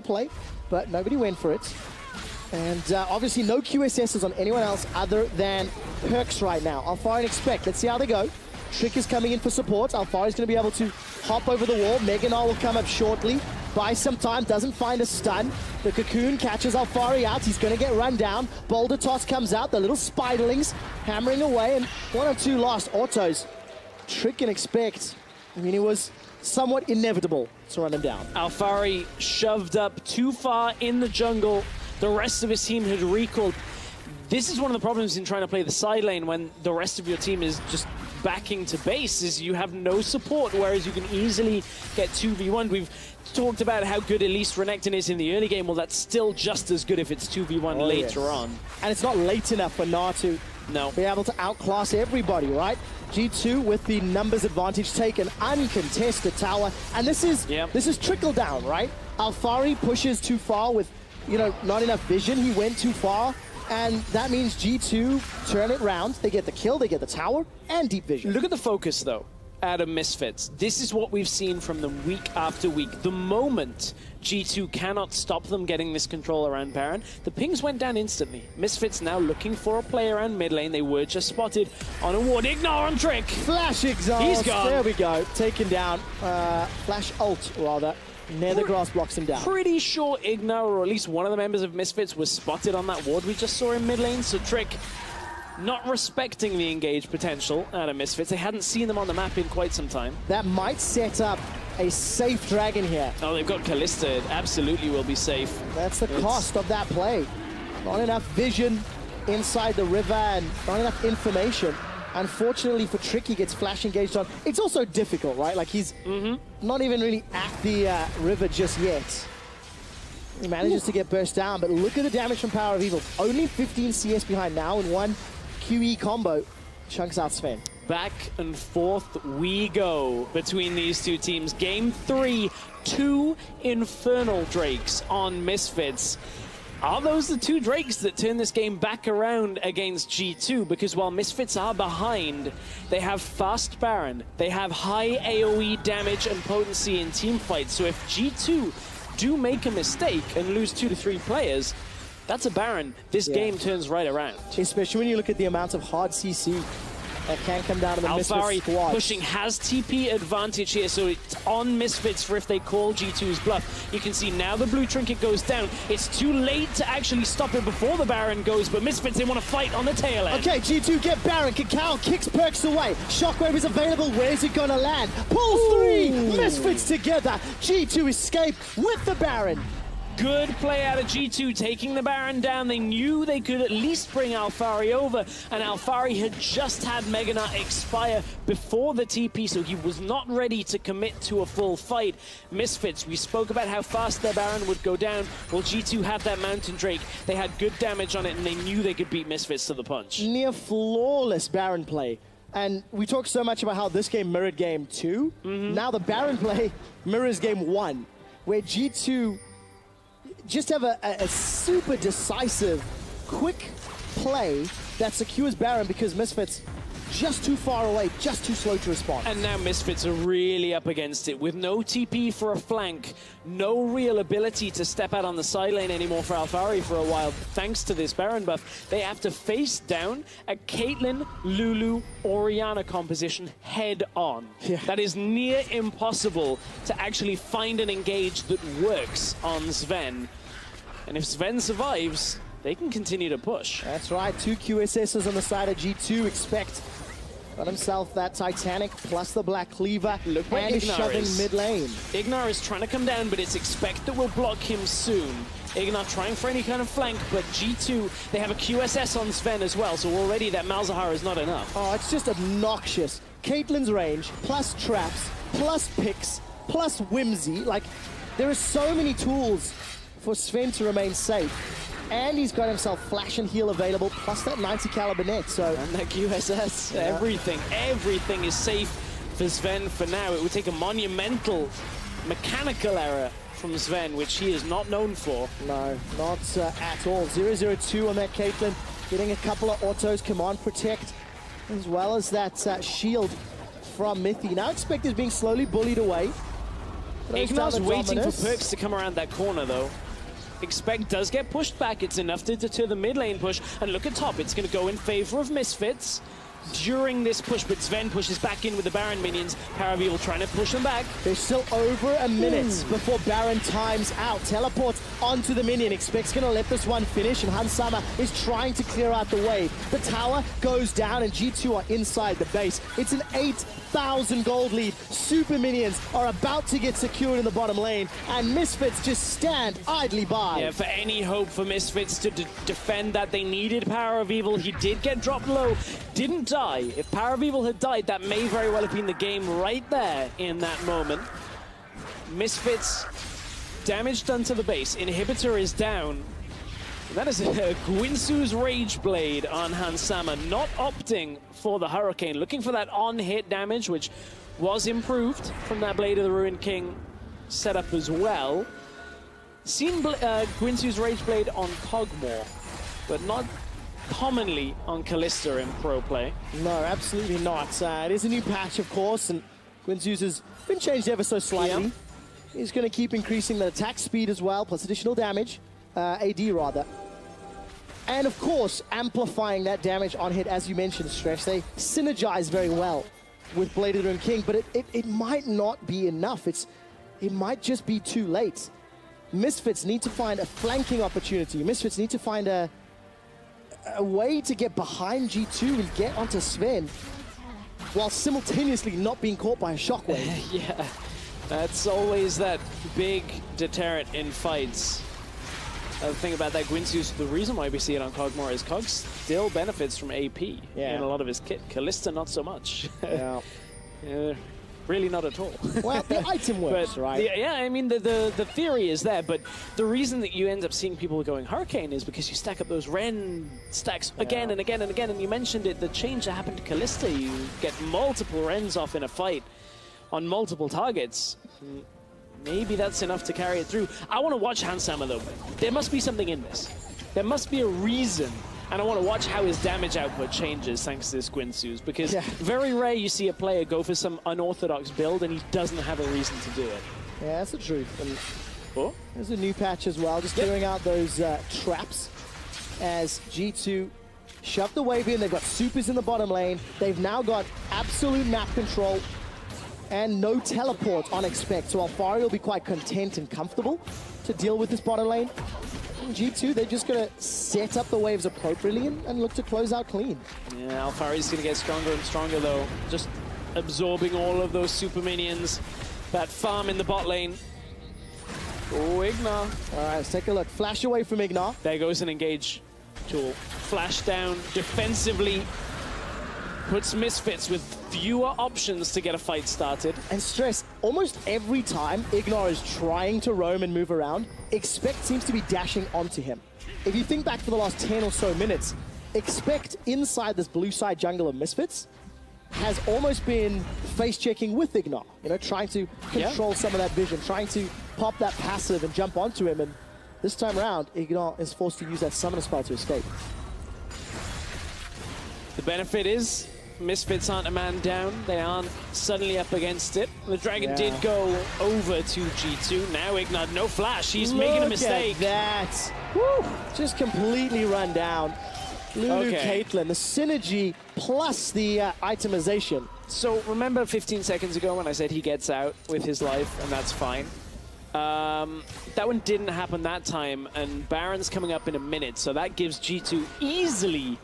play, but nobody went for it. And obviously no QSSs on anyone else other than Perks right now. Alphari and Expect, let's see how they go. Trick is coming in for support. Alphari's going to be able to hop over the wall. Meganar will come up shortly. Buys some time, doesn't find a stun. The Cocoon catches Alphari out. He's going to get run down. Boulder Toss comes out. The little Spiderlings hammering away, and 1 or 2 lost autos. Trick and Expect, I mean, it was somewhat inevitable to run him down. Alphari shoved up too far in the jungle. The rest of his team had recalled. This is one of the problems in trying to play the side lane when the rest of your team is just backing to base, is you have no support, whereas you can easily get 2v1. We've talked about how good at least Renekton is in the early game. Well, that's still just as good if it's 2v1 later on. And it's not late enough for Gnar to be able to outclass everybody, right? G2 with the numbers advantage, take an uncontested tower, and this is trickle down, right? Alphari pushes too far with, you know, not enough vision. He went too far, and that means G2 turn it round. They get the kill, they get the tower, and deep vision. Look at the focus, though, out of Misfits. This is what we've seen from them week after week. The moment G2 cannot stop them getting this control around Baron, the pings went down instantly. Misfits now looking for a play around mid lane. They were just spotted on a ward. Ignore on Trick. Flash exhaust. He's gone. There we go. Taken down. Flash ult, rather. Nethergrass blocks him down. Pretty sure Ignar, or at least one of the members of Misfits, was spotted on that ward we just saw in mid lane. So Trick not respecting the engage potential out of Misfits. They hadn't seen them on the map in quite some time. That might set up a safe dragon here. Oh, they've got Kalista. It absolutely will be safe. That's the cost of that play. Not enough vision inside the river and not enough information. Unfortunately for Trick, he gets flash engaged on. It's also difficult, right? Like he's not even really at the river just yet. He manages to get burst down, but look at the damage from Power of Evil. Only 15 CS behind now in one QE combo. Chunks out Sven. Back and forth we go between these two teams. Game 3, 2 Infernal Drakes on Misfits. Are those the two Drakes that turn this game back around against G2? Because while Misfits are behind, they have fast Baron, they have high AoE damage and potency in team fights. So if G2 do make a mistake and lose 2 to 3 players, that's a Baron. This game turns right around. Especially when you look at the amount of hard CC that can come down to the Misfits squad. Pushing has TP advantage here, so it's on Misfits for if they call G2's bluff. You can see now the blue trinket goes down. It's too late to actually stop it before the Baron goes, but Misfits, they want to fight on the tail end. Okay, G2 get Baron. Cacao kicks Perks away. Shockwave is available. Where's it gonna land? Pulls 3. Misfits together. G2 escape with the Baron. Good play out of G2, taking the Baron down. They knew they could at least bring Alphari over, and Alphari had just had Mega Nut expire before the TP, so he was not ready to commit to a full fight. Misfits, we spoke about how fast their Baron would go down. Well, G2 had that Mountain Drake. They had good damage on it, and they knew they could beat Misfits to the punch. Near flawless Baron play. And we talk so much about how this game mirrored game 2. Now the Baron play mirrors game 1, where G2 just have a super decisive, quick play that secures Baron because Misfits just too far away, just too slow to respond. And now Misfits are really up against it with no TP for a flank, no real ability to step out on the side lane anymore for Alphari for a while. Thanks to this Baron buff, they have to face down a Caitlyn, Lulu, Orianna composition head on. That is near impossible to actually find an engage that works on Sven. And if Sven survives, they can continue to push. That's right, 2 QSSs on the side of G2. Expect got himself that Titanic plus the Black Cleaver. Look where and is shoving mid lane. Ignar is trying to come down, but it's Expect that will block him soon. Ignar trying for any kind of flank, but G2, they have a QSS on Sven as well, so already that Malzahar is not enough. Oh, it's just obnoxious. Caitlyn's range, plus traps, plus picks, plus whimsy. Like, there are so many tools for Sven to remain safe. And he's got himself flash and heal available, plus that 90 caliber net, so... And that QSS, everything is safe for Sven for now. It would take a monumental mechanical error from Sven, which he is not known for. No, not at all. 0-0-2 on that Caitlyn, getting a couple of autos, command protect, as well as that shield from Mithy. Now Expect is being slowly bullied away. Ignar's waiting for Perks to come around that corner, though. Expect does get pushed back. It's enough to deter the mid lane push. And look at top. It's going to go in favor of Misfits during this push, but Sven pushes back in with the Baron minions. Power of Evil trying to push them back. There's still over a minute before Baron times out. Teleports onto the minion. Expect's going to let this one finish, and Hansama is trying to clear out the wave. The tower goes down, and G2 are inside the base. It's an 8,000 gold lead. Super minions are about to get secured in the bottom lane, and Misfits just stand idly by. Yeah, for any hope for Misfits to defend that, they needed Power of Evil. He did get dropped low, didn't die. If Power of Evil had died, that may very well have been the game right there in that moment. Misfits, damage done to the base. Inhibitor is down. And that is Gwinsu's Rage Blade on Hansama, not opting for the Hurricane, looking for that on-hit damage, which was improved from that Blade of the Ruined King setup as well. Seen Gwinsu's Rage Blade on Kog'Maw, but not commonly on Kalista in pro play. No, absolutely not. It is a new patch, of course, and Gwinsu's has been changed ever so slightly. Yep. He's going to keep increasing the attack speed as well, plus additional damage. AD rather. And of course, amplifying that damage on hit, as you mentioned, Stretch. They synergize very well with Blade of the Ruined King, but it might not be enough. It might just be too late. Misfits need to find a flanking opportunity. Misfits need to find a way to get behind G2 and get onto Sven, while simultaneously not being caught by a shockwave. Yeah, that's always that big deterrent in fights. The thing about that Gwynsius, the reason why we see it on Cog more is Cog still benefits from AP in a lot of his kit. Kalista, not so much. Yeah. Really not at all. Well, the item works, right? Yeah, I mean, the theory is there, but the reason that you end up seeing people going Hurricane is because you stack up those Ren stacks again and again and again, and you mentioned it, the change that happened to Kalista, you get multiple Rens off in a fight on multiple targets. Maybe that's enough to carry it through. I want to watch Hansama, though. There must be something in this. There must be a reason. And I want to watch how his damage output changes thanks to this Gwynsius, because very rare you see a player go for some unorthodox build and he doesn't have a reason to do it. Yeah, that's the truth. And there's a new patch as well, just clearing out those traps as G2 shoved the wave in. They've got supers in the bottom lane. They've now got absolute map control and no teleport on expect. So Alfari will be quite content and comfortable to deal with this bottom lane. G2, they're just going to set up the waves appropriately and look to close out clean. Yeah, Alfari's going to get stronger and stronger, though. Just absorbing all of those super minions. That farm in the bot lane. Oh, Ignar. All right, let's take a look. Flash away from Ignar. There goes an engage tool. Flash down defensively. Puts Misfits with fewer options to get a fight started. And stress, almost every time Ignar is trying to roam and move around, Expect seems to be dashing onto him. If you think back for the last 10 or so minutes, Expect inside this blue side jungle of Misfits has almost been face-checking with Ignar, you know, trying to control some of that vision, trying to pop that passive and jump onto him. And this time around, Ignar is forced to use that summoner spell to escape. The benefit is Misfits aren't a man down. They aren't suddenly up against it. The Dragon did go over to G2. Now Ignar, no flash. He's making a mistake. Look at that. Woo! Just completely run down. Lulu Caitlyn, the synergy plus the itemization. So remember 15 seconds ago when I said he gets out with his life, and that's fine. That one didn't happen that time, and Baron's coming up in a minute, so that gives G2 easily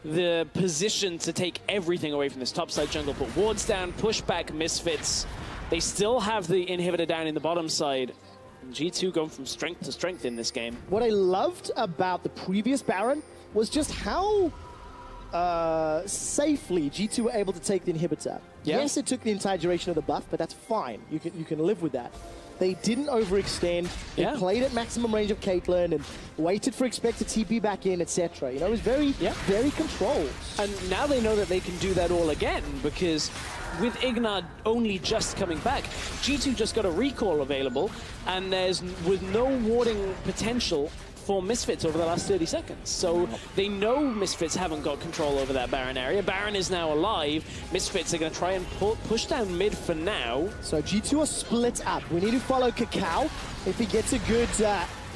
the position to take everything away from this topside jungle. Put wards down, push back Misfits. They still have the inhibitor down in the bottom side. And G2 going from strength to strength in this game. What I loved about the previous Baron was just how safely G2 were able to take the inhibitor. Yes, it took the entire duration of the buff, but that's fine. You can live with that. They didn't overextend. They played at maximum range of Caitlyn and waited for Expect to TP back in, etc. You know, it was very, very controlled. And now they know that they can do that all again, because with Ignar only just coming back, G2 just got a recall available, and there's with no warding potential for Misfits over the last 30 seconds. So they know Misfits haven't got control over that Baron area. Baron is now alive. Misfits are going to try and push down mid for now. So G2 are split up. We need to follow Kakao if he gets a good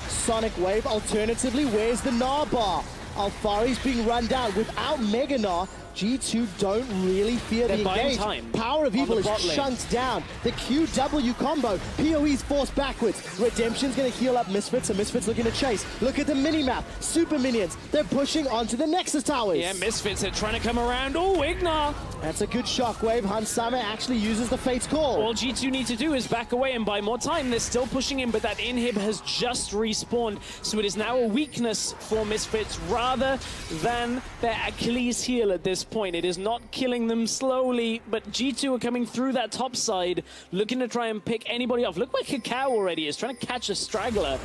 Sonic Wave. Alternatively, where's the Gnar bar? Alfari's being run down. Without Mega Gnar, G2 don't really fear the engage. Power of Evil is chunked down. The QW combo. PoE's forced backwards. Redemption's going to heal up Misfits, and Misfits looking to chase. Look at the mini-map. Super minions. They're pushing onto the Nexus towers. Yeah, Misfits are trying to come around. Oh, Ignar! That's a good shockwave. Hansama actually uses the Fate's Call. All G2 need to do is back away and buy more time. They're still pushing in, but that inhib has just respawned. So it is now a weakness for Misfits rather than their Achilles heel at this point. It is not killing them slowly, but G2 are coming through that top side, looking to try and pick anybody off. Look where Kakao already is, trying to catch a straggler.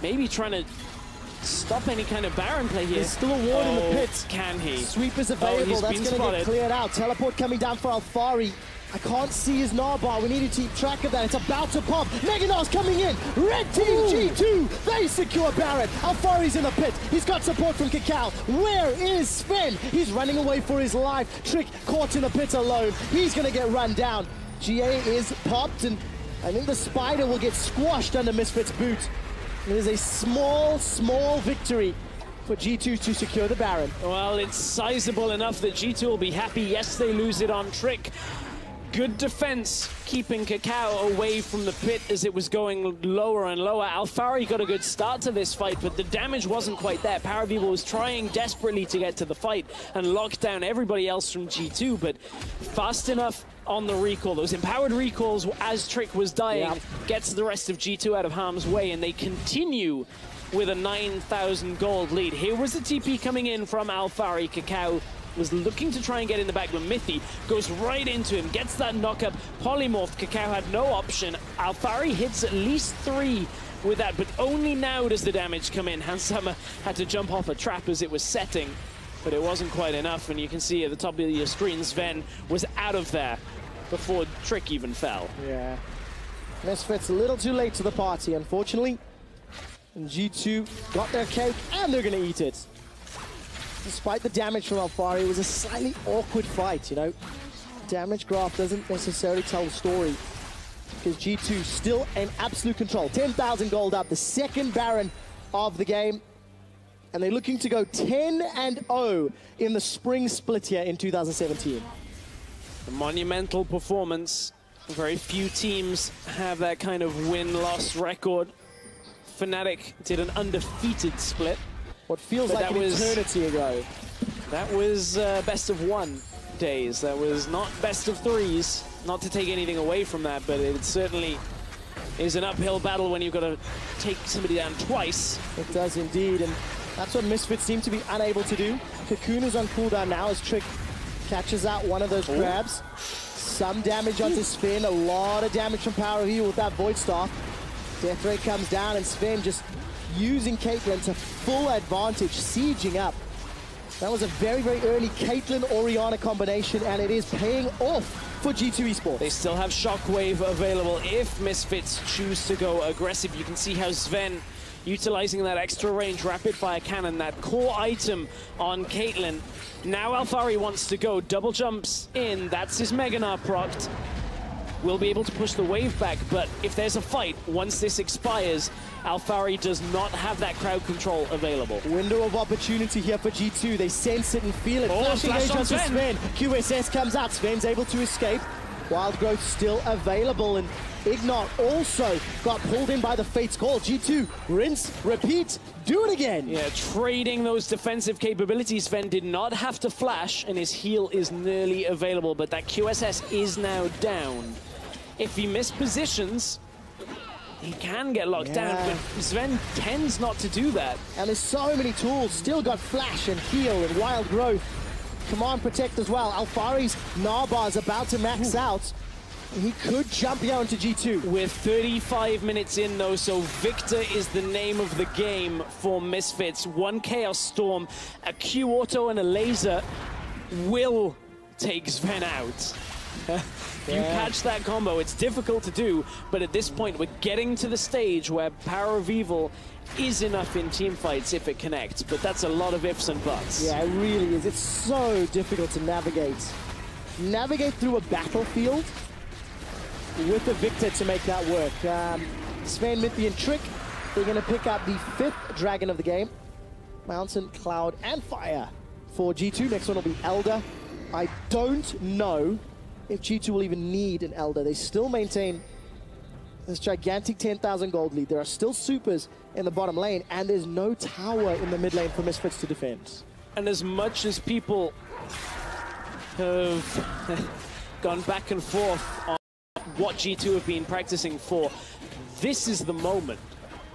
Maybe trying to stop any kind of Baron play here. There's still a ward in the pit. Can he? Sweep is available. That's going to get cleared out. Teleport coming down for Alfari. I can't see his Gnar bar. We need to keep track of that. It's about to pop. Mega Gnar's coming in. Red team G2. They secure Baron. Alfari's in the pit. He's got support from Kakao. Where is Sven? He's running away for his life. Trick caught in the pit alone. He's going to get run down. GA is popped, and I think the Spider will get squashed under Misfits' boot. It is a small, small victory for G2 to secure the Baron. Well, it's sizable enough that G2 will be happy. Yes, they lose it on Trick. Good defense, keeping Kakao away from the pit as it was going lower and lower. Alfari got a good start to this fight, but the damage wasn't quite there. Power of Evil was trying desperately to get to the fight and lock down everybody else from G2, but fast enough on the recall. Those empowered recalls as Trick was dying gets the rest of G2 out of harm's way, and they continue with a 9,000 gold lead. Here was the TP coming in from Alphari. Kakao was looking to try and get in the back, but Mithy goes right into him, gets that knock-up. Polymorph, Kakao had no option. Alphari hits at least 3 with that, but only now does the damage come in. Hansama had to jump off a trap as it was setting, but it wasn't quite enough, and you can see at the top of your screen, Sven was out of there before Trick even fell. Yeah. Misfits a little too late to the party, unfortunately. And G2 got their cake, and they're going to eat it. Despite the damage from Alphari, it was a slightly awkward fight, you know. Damage graph doesn't necessarily tell the story, because G2 still in absolute control. 10,000 gold up, the second Baron of the game. And they're looking to go 10-0 in the spring split here in 2017. A monumental performance. Very few teams have that kind of win-loss record. Fnatic did an undefeated split. What feels like an eternity ago. That was best of 1 days. That was not best of 3s. Not to take anything away from that, but it certainly is an uphill battle when you've got to take somebody down twice. It does indeed, and that's what Misfits seem to be unable to do. Cocoon is on cooldown now as Trick catches out one of those crabs. Some damage onto Sven, a lot of damage from Power Heal with that Void Staff. Death Ray comes down, and Sven just using Caitlyn to full advantage, sieging up. That was a very, very early Caitlyn-Orianna combination, and it is paying off for G2 Esports. They still have Shockwave available if Misfits choose to go aggressive. You can see how Sven utilizing that extra range rapid-fire cannon, that core item on Caitlyn. Now Alphari wants to go, double jumps in, that's his Meganar procced. Will be able to push the wave back, but if there's a fight, once this expires, Alphari does not have that crowd control available. Window of opportunity here for G2. They sense it and feel it. Flashing rage onto Sven. QSS comes out. Sven's able to escape. Wild Growth still available, and Ignat also got pulled in by the Fate's Call. G2, rinse, repeat, do it again. Yeah, trading those defensive capabilities. Sven did not have to flash, and his heal is nearly available, but that QSS is now down. If he mispositions, he can get locked down, but Sven tends not to do that. And there's so many tools. Still got Flash and Heal and Wild Growth. Command Protect as well. Alphari's Narbar is about to max out. He could jump here onto G2. We're 35 minutes in though, so Victor is the name of the game for Misfits. One Chaos Storm, a Q Auto and a laser will take Sven out. You catch that combo, it's difficult to do, but at this point we're getting to the stage where Power of Evil is enough in team fights if it connects, but that's a lot of ifs and buts. Yeah, it really is. It's so difficult to navigate. Navigate through a battlefield with a Victor to make that work. Sven, Mithy, and Trick, they're going to pick up the 5th Dragon of the game. Mountain, Cloud, and Fire for G2. Next one will be Elder. I don't know if G2 will even need an Elder. They still maintain this gigantic 10,000 gold lead. There are still supers in the bottom lane, and there's no tower in the mid lane for Misfits to defend. And as much as people have gone back and forth on what G2 have been practicing for, this is the moment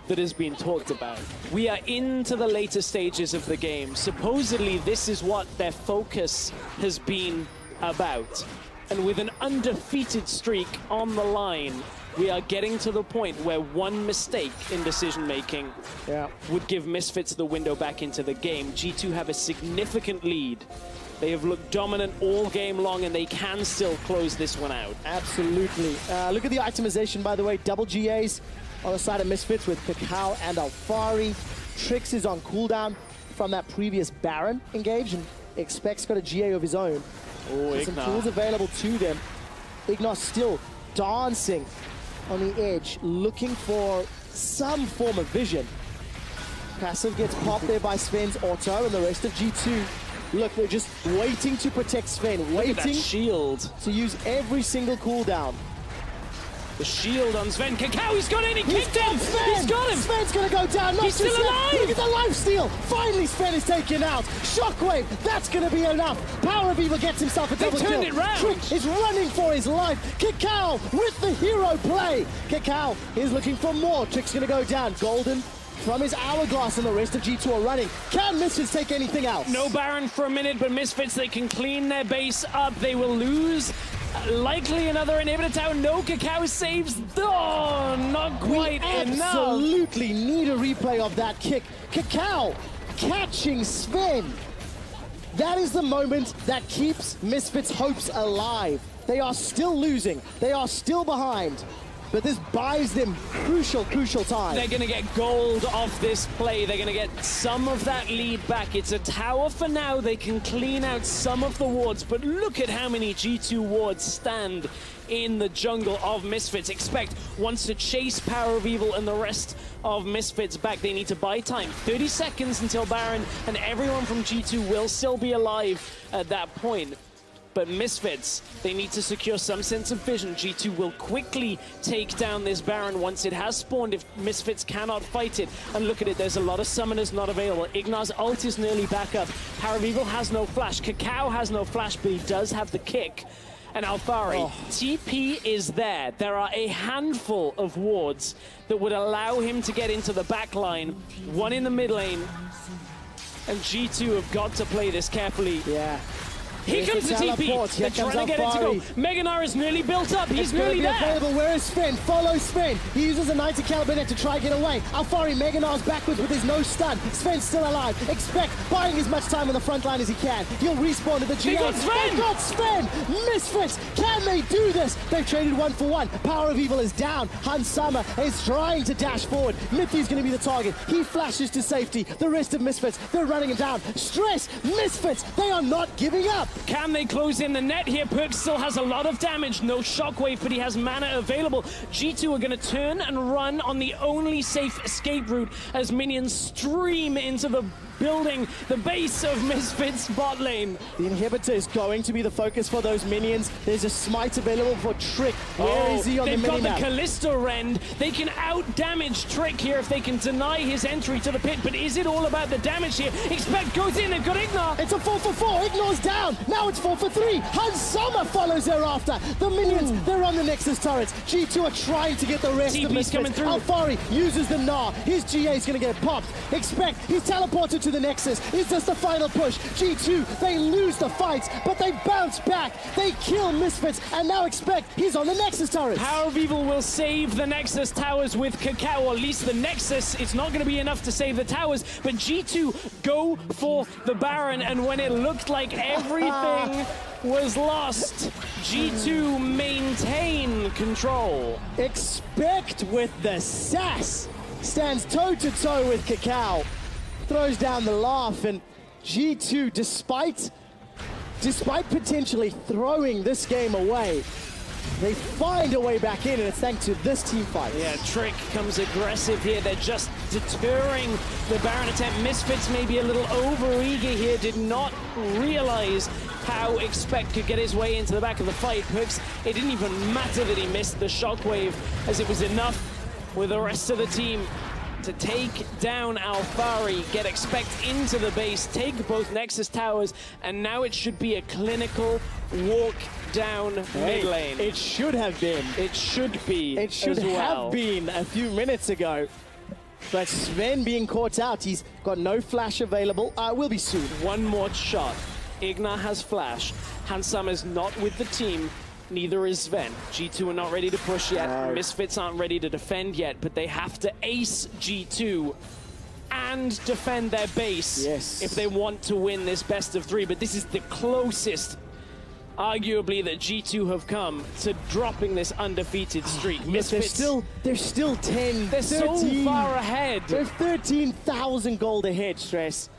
that has been talked about. We are into the later stages of the game. Supposedly, this is what their focus has been about. And with an undefeated streak on the line, we are getting to the point where one mistake in decision-making would give Misfits the window back into the game. G2 have a significant lead. They have looked dominant all game long, and they can still close this one out. Absolutely. Look at the itemization, by the way. Double GAs on the side of Misfits with Kakao and Alphari. Trix is on cooldown from that previous Baron engage, and Expect's got a GA of his own. Oh, some tools available to them. Ignat still dancing on the edge, looking for some form of vision. Passive gets popped there by Sven's auto, and the rest of G2, look, they're just waiting to protect Sven, waiting shield to use every single cooldown. The shield on Sven. Kakao, he's got it, he kicked him! Sven. He's got him! Sven's gonna go down, not He's still just yet. alive! Look at the lifesteal! Finally Sven is taken out. Shockwave, that's gonna be enough. Power of Evil gets himself a double kill. turned it round. Trick is running for his life. Kakao with the hero play. Kakao is looking for more. Trick's gonna go down. Golden from his hourglass, and the rest of G2 are running. Can Misfits take anything else? No Baron for a minute, but Misfits, they can clean their base up. They will lose. Likely another inhibitor tower. No, Kakao saves. Oh, not quite enough. Absolutely need a replay of that kick. Kakao catching Sven. That is the moment that keeps Misfits' hopes alive. They are still losing. They are still behind. But this buys them crucial time. They're going to get gold off this play. They're going to get some of that lead back. It's a tower for now. They can clean out some of the wards, but look at how many G2 wards stand in the jungle of Misfits. Expect wants to chase Power of Evil and the rest of Misfits back. They need to buy time. 30 seconds until Baron and everyone from G2 will still be alive at that point. But Misfits, they need to secure some sense of vision. G2 will quickly take down this Baron once it has spawned if Misfits cannot fight it. And look at it, there's a lot of summoners not available. Ignar's ult is nearly back up. Power of Evil has no flash. Kakao has no flash, but he does have the kick. And Alphari, TP is there. There are a handful of wards that would allow him to get into the back line. One in the mid lane. And G2 have got to play this carefully. Yeah. Here comes the TP. They're trying to get it to go. Meganar is nearly built up. He's nearly there. Available. Where is Sven? Follow Sven. He uses a 90 caliber net to try and get away. Alphari, Meganar's backwards with his no stun. Sven's still alive. Expect buying as much time on the front line as he can. He'll respawn to the GA. They got Sven. Misfits. Can they do this? They've traded 1-for-1. Power of Evil is down. Hans Summer is trying to dash forward. Mithy's going to be the target. He flashes to safety. The rest of Misfits, they're running him down. Stress. Misfits. They are not giving up. Can they close in the net here? Perks still has a lot of damage. No shockwave, but he has mana available. G2 are going to turn and run on the only safe escape route as minions stream into the building, the base of Misfits bot lane. The inhibitor is going to be the focus for those minions. There's a smite available for Trick. Where is he on the minimap? They've got the Callisto Rend. They can out-damage Trick here if they can deny his entry to the pit, but is it all about the damage here? Expect goes in, they've got Ignar. It's a 4-for-4. Ignor's down. Now it's 4-for-3. Hans Summer follows thereafter. The minions, they're on the Nexus turrets. G2 are trying to get the rest of Misfits. Coming through. Alphari uses the Gnar. His GA is going to get popped. Expect he's teleported to the Nexus. Is this the final push? G2, they lose the fights, but they bounce back. They kill Misfits, and now Expect he's on the Nexus turrets. Power of Evil will save the Nexus towers with Kakao, or at least the Nexus. It's not going to be enough to save the towers, but G2 go for the Baron, and when it looked like everything was lost, G2 maintain control. Expect with the sass stands toe-to-toe with Kakao. Throws down the laugh, and G2, despite potentially throwing this game away, they find a way back in, and it's thanks to this team fight. Yeah, Trick comes aggressive here. They're just deterring the Baron attempt. Misfits maybe a little over-eager here, did not realize how Expect could get his way into the back of the fight. Perks, it didn't even matter that he missed the shockwave, as it was enough with the rest of the team to take down Alphari, get Expect into the base, take both Nexus towers, and now it should be a clinical walk down mid lane. It should have been. It should be. It should have been a few minutes ago. But Sven being caught out, he's got no flash available. Will be soon. One more shot. Ignar has flash. Hans Summer's not with the team. Neither is Sven. G2 are not ready to push yet. No. Misfits aren't ready to defend yet, but they have to ace G2 and defend their base if they want to win this best of 3. But this is the closest, arguably, that G2 have come to dropping this undefeated streak. Misfits, they're still 10, they're 13. So far ahead. They're 13,000 gold ahead, Stress.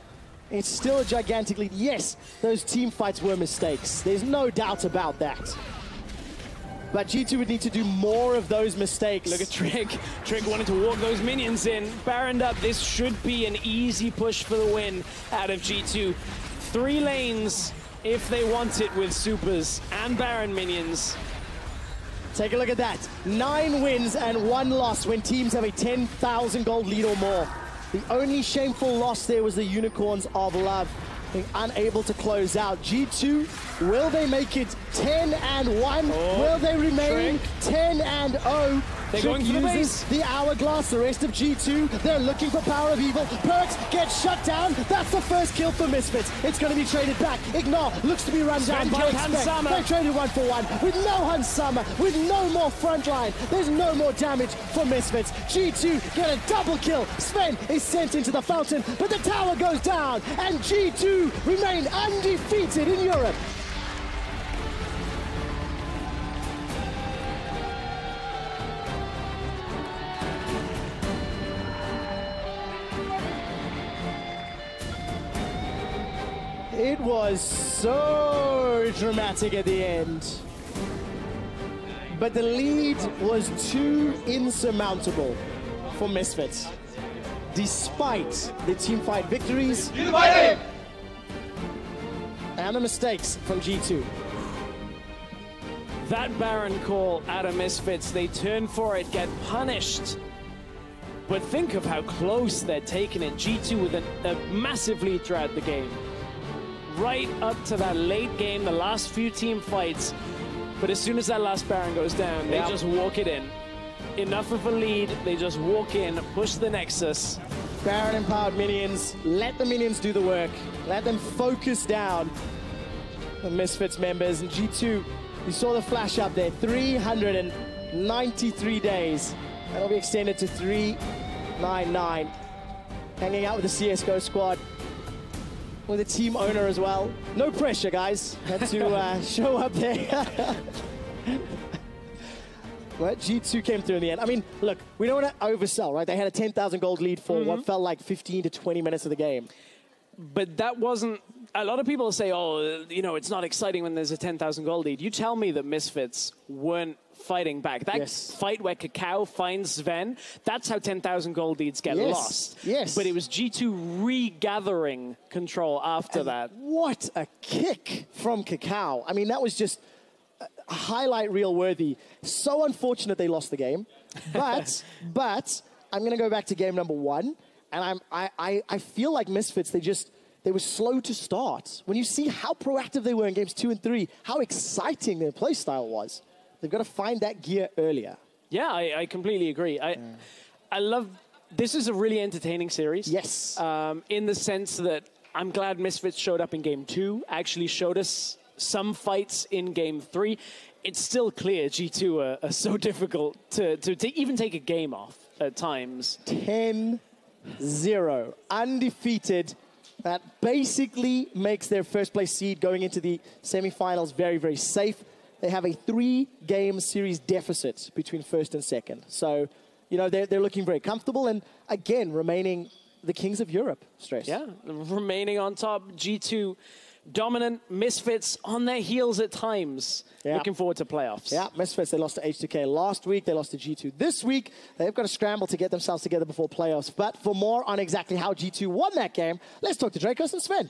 It's still a gigantic lead. Yes, those team fights were mistakes. There's no doubt about that. But G2 would need to do more of those mistakes. Look at Trick. Trick wanted to walk those minions in. Baroned up. This should be an easy push for the win out of G2. 3 lanes if they want it with supers and Baron minions. Take a look at that. 9 wins and 1 loss when teams have a 10,000 gold lead or more. The only shameful loss there was the Unicorns of Love being unable to close out. G2, will they make it 10 and 1? Will they remain 10 and 0? They're going for the base. The hourglass, the rest of G2, they're looking for power of evil. Perks gets shut down. That's the first kill for Misfits. It's going to be traded back. Ignore looks to be run down by Expect. They traded 1 for 1 with no Hansama, with no more frontline. There's no more damage for Misfits. G2 get a double kill. Sven is sent into the fountain, but the tower goes down, and G2 remain undefeated in Europe. It was so dramatic at the end. But the lead was too insurmountable for Misfits. Despite the teamfight victories and the mistakes from G2. That Baron call out of Misfits, they turn for it, get punished. But think of how close they're taking it. G2 with a massive lead throughout the game. Right up to that late game, the last few team fights. But as soon as that last Baron goes down, they just walk it in. Enough of a lead, they just walk in, push the Nexus. Baron empowered minions, let the minions do the work. Let them focus down the Misfits members. And G2, you saw the flash up there, 393 days. That'll be extended to 399. Hanging out with the CSGO squad. With a team owner as well. No pressure, guys. Had to show up there. But G2 came through in the end. I mean, look, we don't want to oversell, right? They had a 10,000 gold lead for what felt like 15 to 20 minutes of the game. But that wasn't... A lot of people say, oh, you know, it's not exciting when there's a 10,000 gold lead. You tell me that Misfits weren't fighting back. That fight where Kakao finds Sven, that's how 10,000 gold leads get lost. Yes. But it was G2 regathering control after that. What a kick from Kakao. I mean, that was just a highlight reel worthy. So unfortunate they lost the game. But I'm going to go back to game number 1. And I feel like Misfits, they were slow to start. When you see how proactive they were in games 2 and 3, how exciting their playstyle was. They've got to find that gear earlier. Yeah, I completely agree. I love... This is a really entertaining series. Yes. In the sense that I'm glad Misfits showed up in game 2, actually showed us some fights in game 3. It's still clear G2 are so difficult to even take a game off at times. 10-0. Undefeated. That basically makes their first place seed going into the semifinals very, very safe. They have a 3-game series deficit between first and second. So, you know, they're looking very comfortable and, again, remaining the kings of Europe, Stress. Yeah, remaining on top. G2 dominant, Misfits on their heels at times. Yeah. Looking forward to playoffs. Yeah, Misfits, they lost to H2K last week. They lost to G2 this week. They've got to scramble to get themselves together before playoffs. But for more on exactly how G2 won that game, let's talk to Dracos and Sven.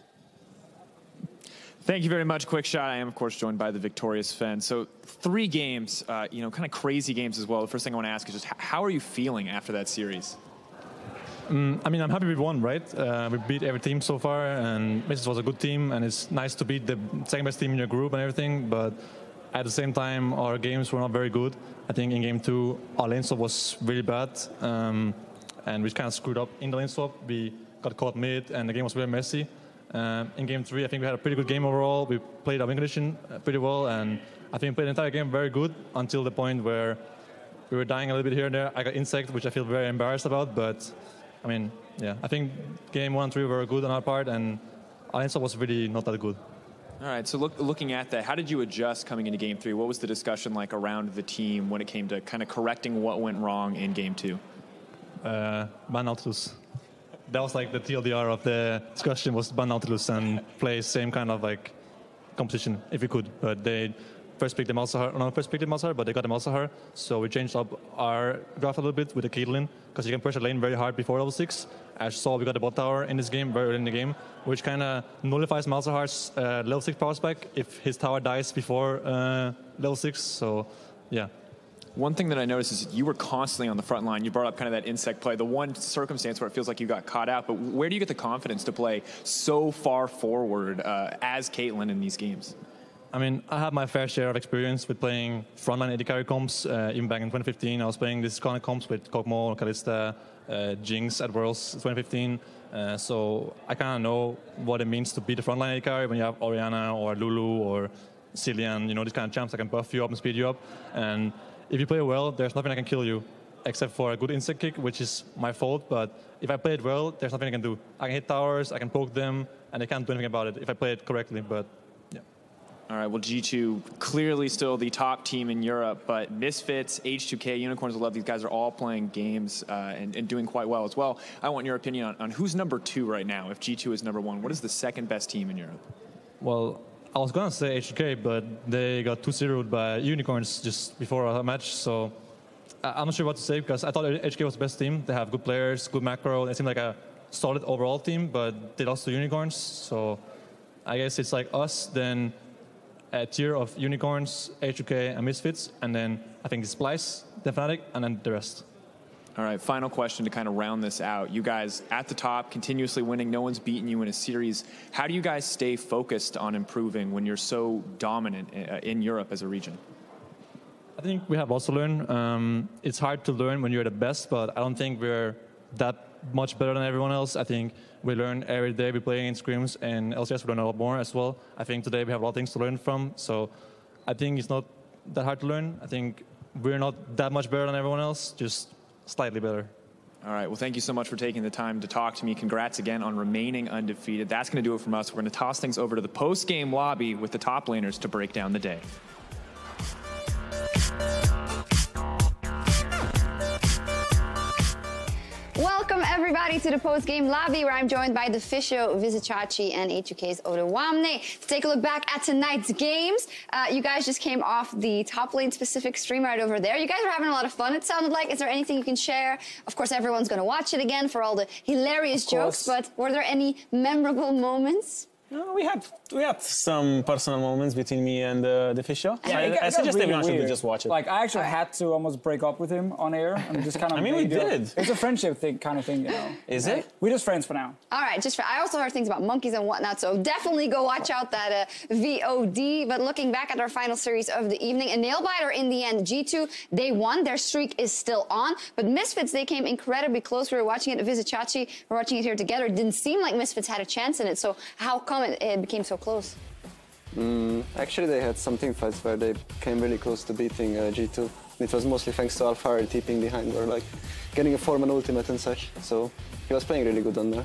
Thank you very much, Quick Shot. I am, of course, joined by the victorious Sven. So 3 games, you know, kind of crazy games as well. The first thing I want to ask is just how are you feeling after that series? I mean, I'm happy we won, right? We beat every team so far, and Misfits was a good team, and it's nice to beat the second best team in your group and everything, but at the same time, our games were not very good. I think in game 2, our lane swap was really bad, and we kind of screwed up in the lane swap. We got caught mid, and the game was very messy. In game 3, I think we had a pretty good game overall. We played our win condition pretty well, and I think we played the entire game very good until the point where we were dying a little bit here and there. I got insect, which I feel very embarrassed about, but I mean, yeah, I think game 1 and 3 were good on our part, and our lane swap was really not that good. All right, so looking at that, how did you adjust coming into game 3? What was the discussion like around the team when it came to kind of correcting what went wrong in game 2? Ban Nautilus. That was like the TLDR of the discussion, was ban Nautilus and play same kind of like competition if we could. But they first picked the Malzahar, but they got the Malzahar. So we changed up our draft a little bit with the Caitlyn, because you can pressure lane very hard before level 6. As you saw, we got the bot tower in this game, very early in the game, which kind of nullifies Malzahar's level 6 power spec if his tower dies before level 6. So, yeah. One thing that I noticed is you were constantly on the front line. You brought up kind of that insect play, the one circumstance where it feels like you got caught out. But where do you get the confidence to play so far forward as Caitlyn in these games? I mean, I have my fair share of experience with playing frontline AD carry comps. Even back in 2015, I was playing these kind of comps with Kog'Maw, Kalista, Jinx at Worlds 2015. So I kind of know what it means to be the frontline AD carry when you have Orianna or Lulu or Cillian, you know, these kind of champs that can buff you up and speed you up. And if you play well, there's nothing that can kill you, except for a good insect kick, which is my fault. But if I play it well, there's nothing I can do. I can hit towers, I can poke them, and they can't do anything about it if I play it correctly. But yeah. All right, well, G2 clearly still the top team in Europe, but Misfits, H2K, Unicorns of Love, these guys are all playing games and doing quite well as well. I want your opinion on who's number 2 right now. If G2 is number 1, what is the second best team in Europe? Well, I was going to say H2K, but they got 2-0'd by Unicorns just before our match, so I'm not sure what to say because I thought H2K was the best team. They have good players, good macro. They seem like a solid overall team, but they lost to Unicorns, so I guess it's like us, then a tier of Unicorns, H2K, and Misfits, and then I think Splice, then Fnatic, and then the rest. All right, final question to kind of round this out. You guys at the top, continuously winning. No one's beaten you in a series. How do you guys stay focused on improving when you're so dominant in Europe as a region? I think we have also learned. It's hard to learn when you're the best, but I don't think we're that much better than everyone else. I think we learn every day. We're playing in scrims, and LCS we learn a lot more as well. I think today we have a lot of things to learn from, so I think it's not that hard to learn. I think we're not that much better than everyone else, just slightly better. All right. Well, thank you so much for taking the time to talk to me. Congrats again on remaining undefeated. That's going to do it from us. We're going to toss things over to the post-game lobby with the top laners to break down the day. Welcome everybody to the post-game lobby where I'm joined by the Fisho, Vizicachi, and H2K's Odewamne to take a look back at tonight's games. You guys just came off the top lane specific stream right over there. You guys are having a lot of fun, it sounded like. Is there anything you can share? Of course, everyone's going to watch it again for all the hilarious jokes, but were there any memorable moments? No, we had some personal moments between me and the Fisho. Yeah, I suggest really everyone should weird. just watch it. Like, I actually had to almost break up with him on air and just kind of. I mean, we did. It's a friendship thing, kind of thing, you know. Is it? We're just friends for now. All right, I also heard things about monkeys and whatnot, so definitely go watch out that VOD. But looking back at our final series of the evening, a nail-biter in the end. G2, they won. Their streak is still on. But Misfits, they came incredibly close. We were watching it, Vizicachi, we're watching it here together. It didn't seem like Misfits had a chance in it, so how come it became so close? Actually, they had some team fights where they came really close to beating G2. It was mostly thanks to Alfari TPing behind or like getting a 4-man ultimate and such. So he was playing really good on there.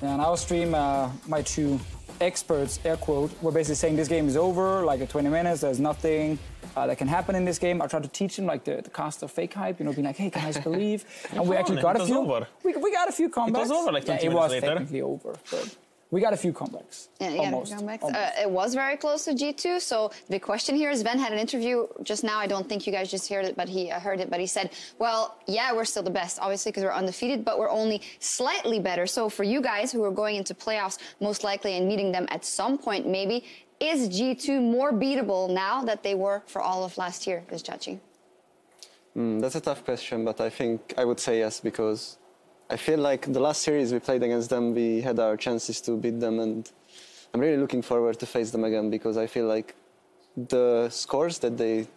Yeah, and our stream, my two experts, air quote, were basically saying this game is over, like at 20 minutes, there's nothing that can happen in this game. I tried to teach him like the cast of fake hype, you know, being like, hey guys, believe. And we actually got a few. We got a few comebacks. It was over like 20 minutes later. It was technically over, but we got a few comebacks. Yeah, almost. It was very close to G2. So the question here is, Sven had an interview just now. I don't think you guys just heard it, but he heard it. But he said, well, yeah, we're still the best, obviously, because we're undefeated, but we're only slightly better. So for you guys who are going into playoffs, most likely, and meeting them at some point, maybe, is G2 more beatable now that they were for all of last year, Vizicachi? That's a tough question, but I think I would say yes, because I feel like the last series we played against them, we had our chances to beat them, and I'm really looking forward to face them again because I feel like the scores that they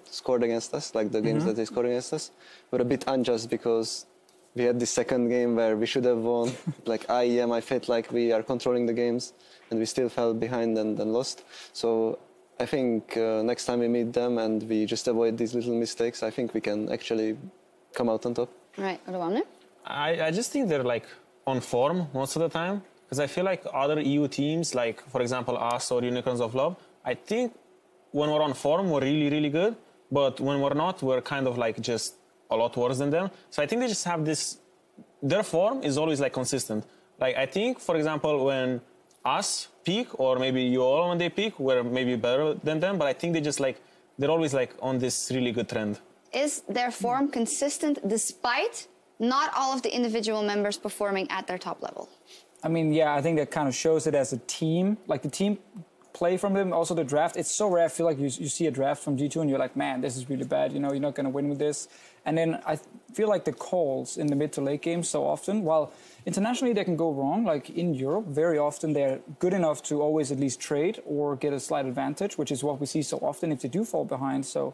scored against us, like the games that they scored against us, were a bit unjust because we had the second game where we should have won. Like I felt like we are controlling the games and we still fell behind and lost. So I think next time we meet them and we just avoid these little mistakes, I think we can actually come out on top. Right, Odewamne? I just think they're like on form most of the time because I feel like other EU teams, like for example us or Unicorns of Love, I think when we're on form we're really, really good, but when we're not, we're kind of like just a lot worse than them. So I think they just have this, their form is always like consistent. Like I think, for example, when us peak or maybe you all when they peak, we're maybe better than them, but I think they just like, they're always like on this really good trend. Is their form consistent despite not all of the individual members performing at their top level? I mean, yeah, I think that kind of shows it as a team. Like the team play from them. Also the draft, it's so rare. I feel like you see a draft from G2 and you're like, man, this is really bad. You know, you're not going to win with this. And then I feel like the calls in the mid to late games so often, while internationally they can go wrong, like in Europe, very often they're good enough to always at least trade or get a slight advantage, which is what we see so often if they do fall behind. So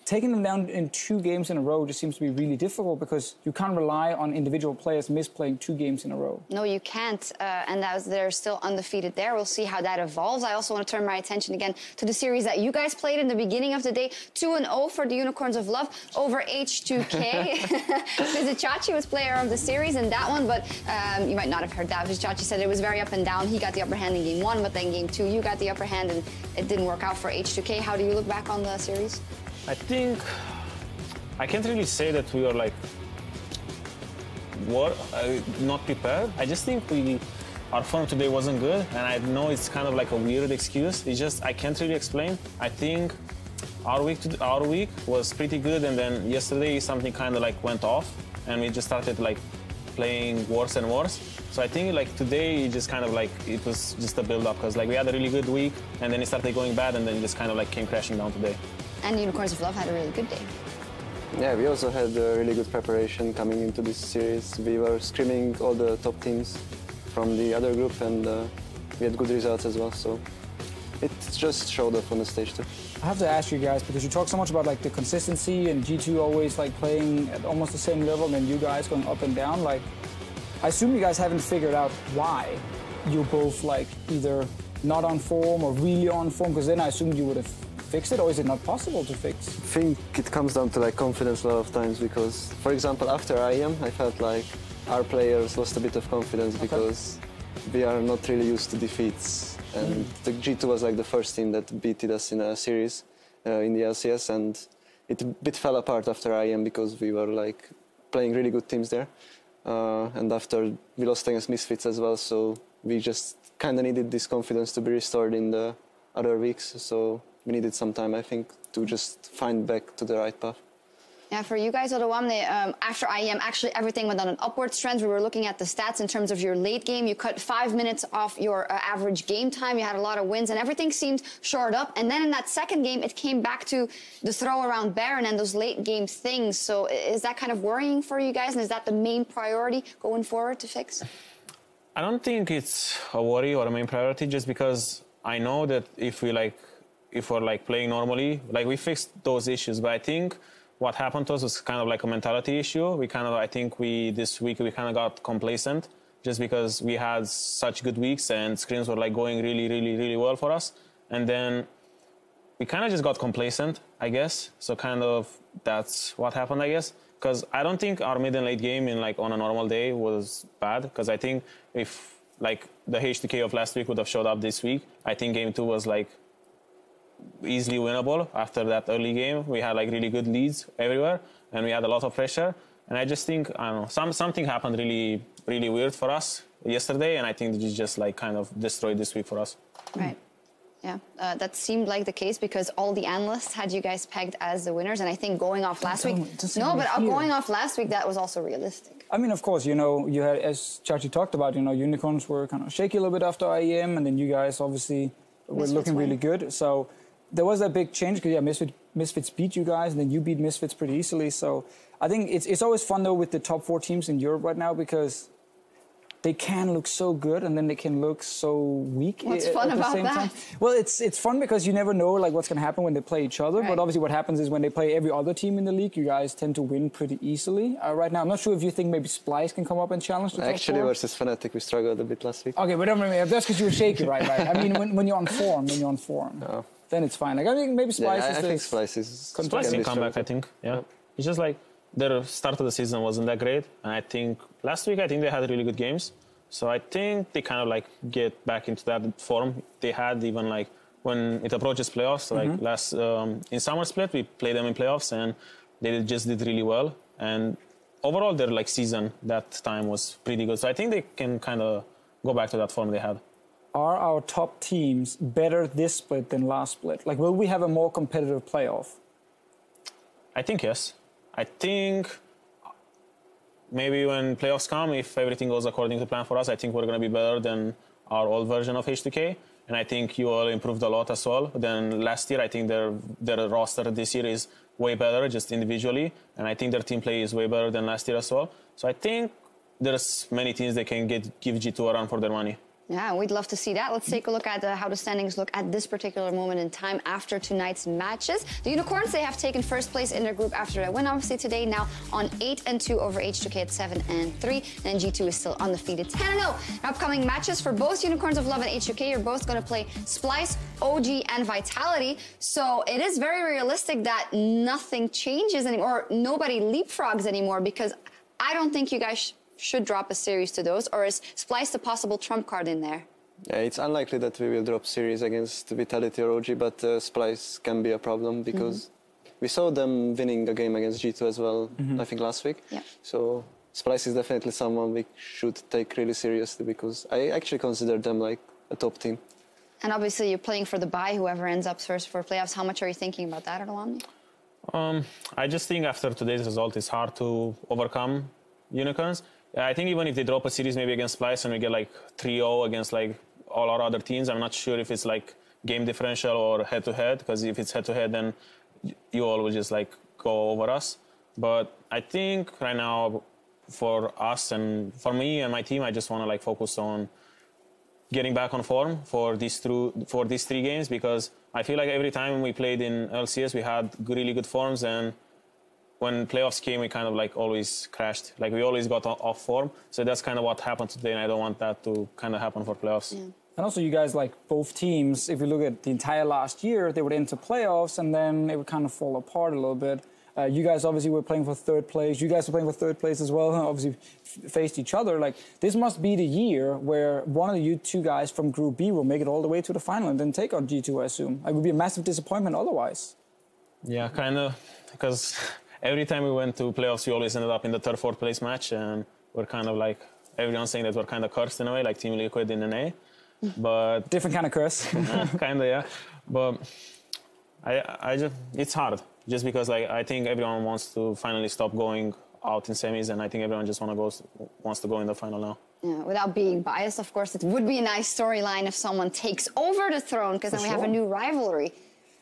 taking them down in 2 games in a row just seems to be really difficult because you can't rely on individual players misplaying 2 games in a row. No, you can't. And they're still undefeated there. We'll see how that evolves. I also want to turn my attention again to the series that you guys played in the beginning of the day. 2-0 for the Unicorns of Love over H2K. Vizichachi was player of the series in that one, but you might not have heard that. Vizichachi said it was very up and down. He got the upper hand in game 1, but then game 2 you got the upper hand and it didn't work out for H2K. How do you look back on the series? I think I can't really say that we are like not prepared. I just think our form today wasn't good, and I know it's kind of like a weird excuse. It's just I can't really explain. I think our week was pretty good, and then yesterday something kind of like went off, and we just started like playing worse and worse. So I think like today it just kind of like it was just a build-up because like we had a really good week, and then it started going bad, and then it just kind of like came crashing down today. And Unicorns of Love had a really good day. Yeah, we also had a really good preparation coming into this series. We were screaming all the top teams from the other group, and we had good results as well. So it just showed up on the stage too. I have to ask you guys, because you talk so much about like the consistency and G2 always like playing at almost the same level, and then you guys going up and down. Like, I assume you guys haven't figured out why you're both like either not on form or really on form, because then I assumed you would have fixed it, or is it not possible to fix? I think it comes down to like confidence a lot of times because, for example, after IEM, I felt like our players lost a bit of confidence because we are not really used to defeats. And the G2 was like the first team that beated us in a series in the LCS, and it a bit fell apart after IEM because we were like playing really good teams there. And after we lost against Misfits as well, so we just kind of needed this confidence to be restored in the other weeks. So we needed some time, I think, to just find back to the right path. Yeah, for you guys, Odawamne, after IEM, actually everything went on an upward trend. We were looking at the stats in terms of your late game. You cut 5 minutes off your average game time. You had a lot of wins, and everything seemed shored up. And then in that second game, it came back to the throw around Baron and those late game things. So is that kind of worrying for you guys? And is that the main priority going forward to fix? I don't think it's a worry or a main priority, just because I know that if we're like playing normally, like we fixed those issues. But I think what happened to us was kind of like a mentality issue. I think this week we kind of got complacent just because we had such good weeks and screens were like going really, really, really well for us. And then we kind of just got complacent, I guess. So kind of that's what happened, I guess. Because I don't think our mid and late game on a normal day was bad. Because I think if like the H2K of last week would have showed up this week, I think game 2 was like easily winnable. After that early game, we had like really good leads everywhere, and we had a lot of pressure. And I just think, I don't know, something happened really, really weird for us yesterday, and I think it just like kind of destroyed this week for us. Right. Yeah, that seemed like the case because all the analysts had you guys pegged as the winners, and I think going off last week. Going off last week, that was also realistic. I mean, of course, you know, you had, as Chachi talked about, you know, Unicorns were kind of shaky a little bit after IEM, and then you guys obviously were looking really good. So there was that big change because, yeah, Misfits beat you guys, and then you beat Misfits pretty easily. So I think it's always fun, though, with the top 4 teams in Europe right now because they can look so good and then they can look so weak. What's fun about that? Time. Well, it's fun because you never know like what's going to happen when they play each other. Right. But obviously what happens is when they play every other team in the league, you guys tend to win pretty easily. Right now, I'm not sure if you think maybe Splice can come up and challenge the top 4. Actually, versus Fnatic, we struggled a bit last week. Okay, but that's because you were shaky, right? I mean, when you're on form, Oh. then it's fine. Like I think maybe Splice I think Splice can come back, I think. Yeah. It's just like their start of the season wasn't that great. And I think last week, they had really good games. So I think they kind of like get back into that form they had even like when it approaches playoffs. Like last in summer split, we played them in playoffs and they just did really well. And overall, their like season that time was pretty good. So I think they can kind of go back to that form they had. Are our top teams better this split than last split? Like, will we have a more competitive playoff? I think yes. I think maybe when playoffs come, if everything goes according to plan for us, I think we're going to be better than our old version of H2K. And I think you all improved a lot as well than last year. I think their roster this year is way better just individually. And I think their team play is way better than last year as well. So I think there's many teams that can give G2 a run for their money. Yeah, we'd love to see that. Let's take a look at how the standings look at this particular moment in time after tonight's matches. The Unicorns, they have taken first place in their group after their win, obviously, today, now on 8-2 over H2K at 7-3. And G2 is still undefeated, 10-0. Upcoming matches for both Unicorns of Love and H2K, you're both going to play Splice, OG, and Vitality. So it is very realistic that nothing changes anymore, or nobody leapfrogs anymore, because I don't think you guys should drop a series to those, or is Splice the possible trump card in there? Yeah, it's unlikely that we will drop series against Vitality or OG, but Splice can be a problem because we saw them winning a game against G2 as well, I think last week. Yeah. So Splice is definitely someone we should take really seriously because I actually consider them like a top team. And obviously you're playing for the bye, whoever ends up first for playoffs. How much are you thinking about that at Omni? I just think after today's result, it's hard to overcome Unicorns. I think even if they drop a series maybe against Splice and we get like 3-0 against like all our other teams, I'm not sure if it's like game differential or head-to-head, because if it's head-to-head, then you all will just like go over us. But I think right now for us and for me and my team, I just want to like focus on getting back on form for these 3 games, because I feel like every time we played in LCS, we had really good forms, and when playoffs came, we kind of like always crashed. Like we always got off form. So that's kind of what happened today, and I don't want that to kind of happen for playoffs. Yeah. And also you guys, like both teams, if you look at the entire last year, they would enter playoffs and then it would kind of fall apart a little bit. You guys obviously were playing for third place. You guys were playing for third place as well, obviously faced each other. Like this must be the year where one of you two guys from Group B will make it all the way to the final and then take on G2, I assume. It would be a massive disappointment otherwise. Yeah, kind of, because every time we went to playoffs, we always ended up in the third, fourth place match, and we're kind of like, everyone's saying that we're kind of cursed in a way, like Team Liquid in an A. But different kind of curse. Kind of, yeah. But I just, it's hard, just because like I think everyone wants to finally stop going out in semis, and I think everyone just wants to go in the final now. Yeah, without being biased, of course, it would be a nice storyline if someone takes over the throne, because then we have a new rivalry.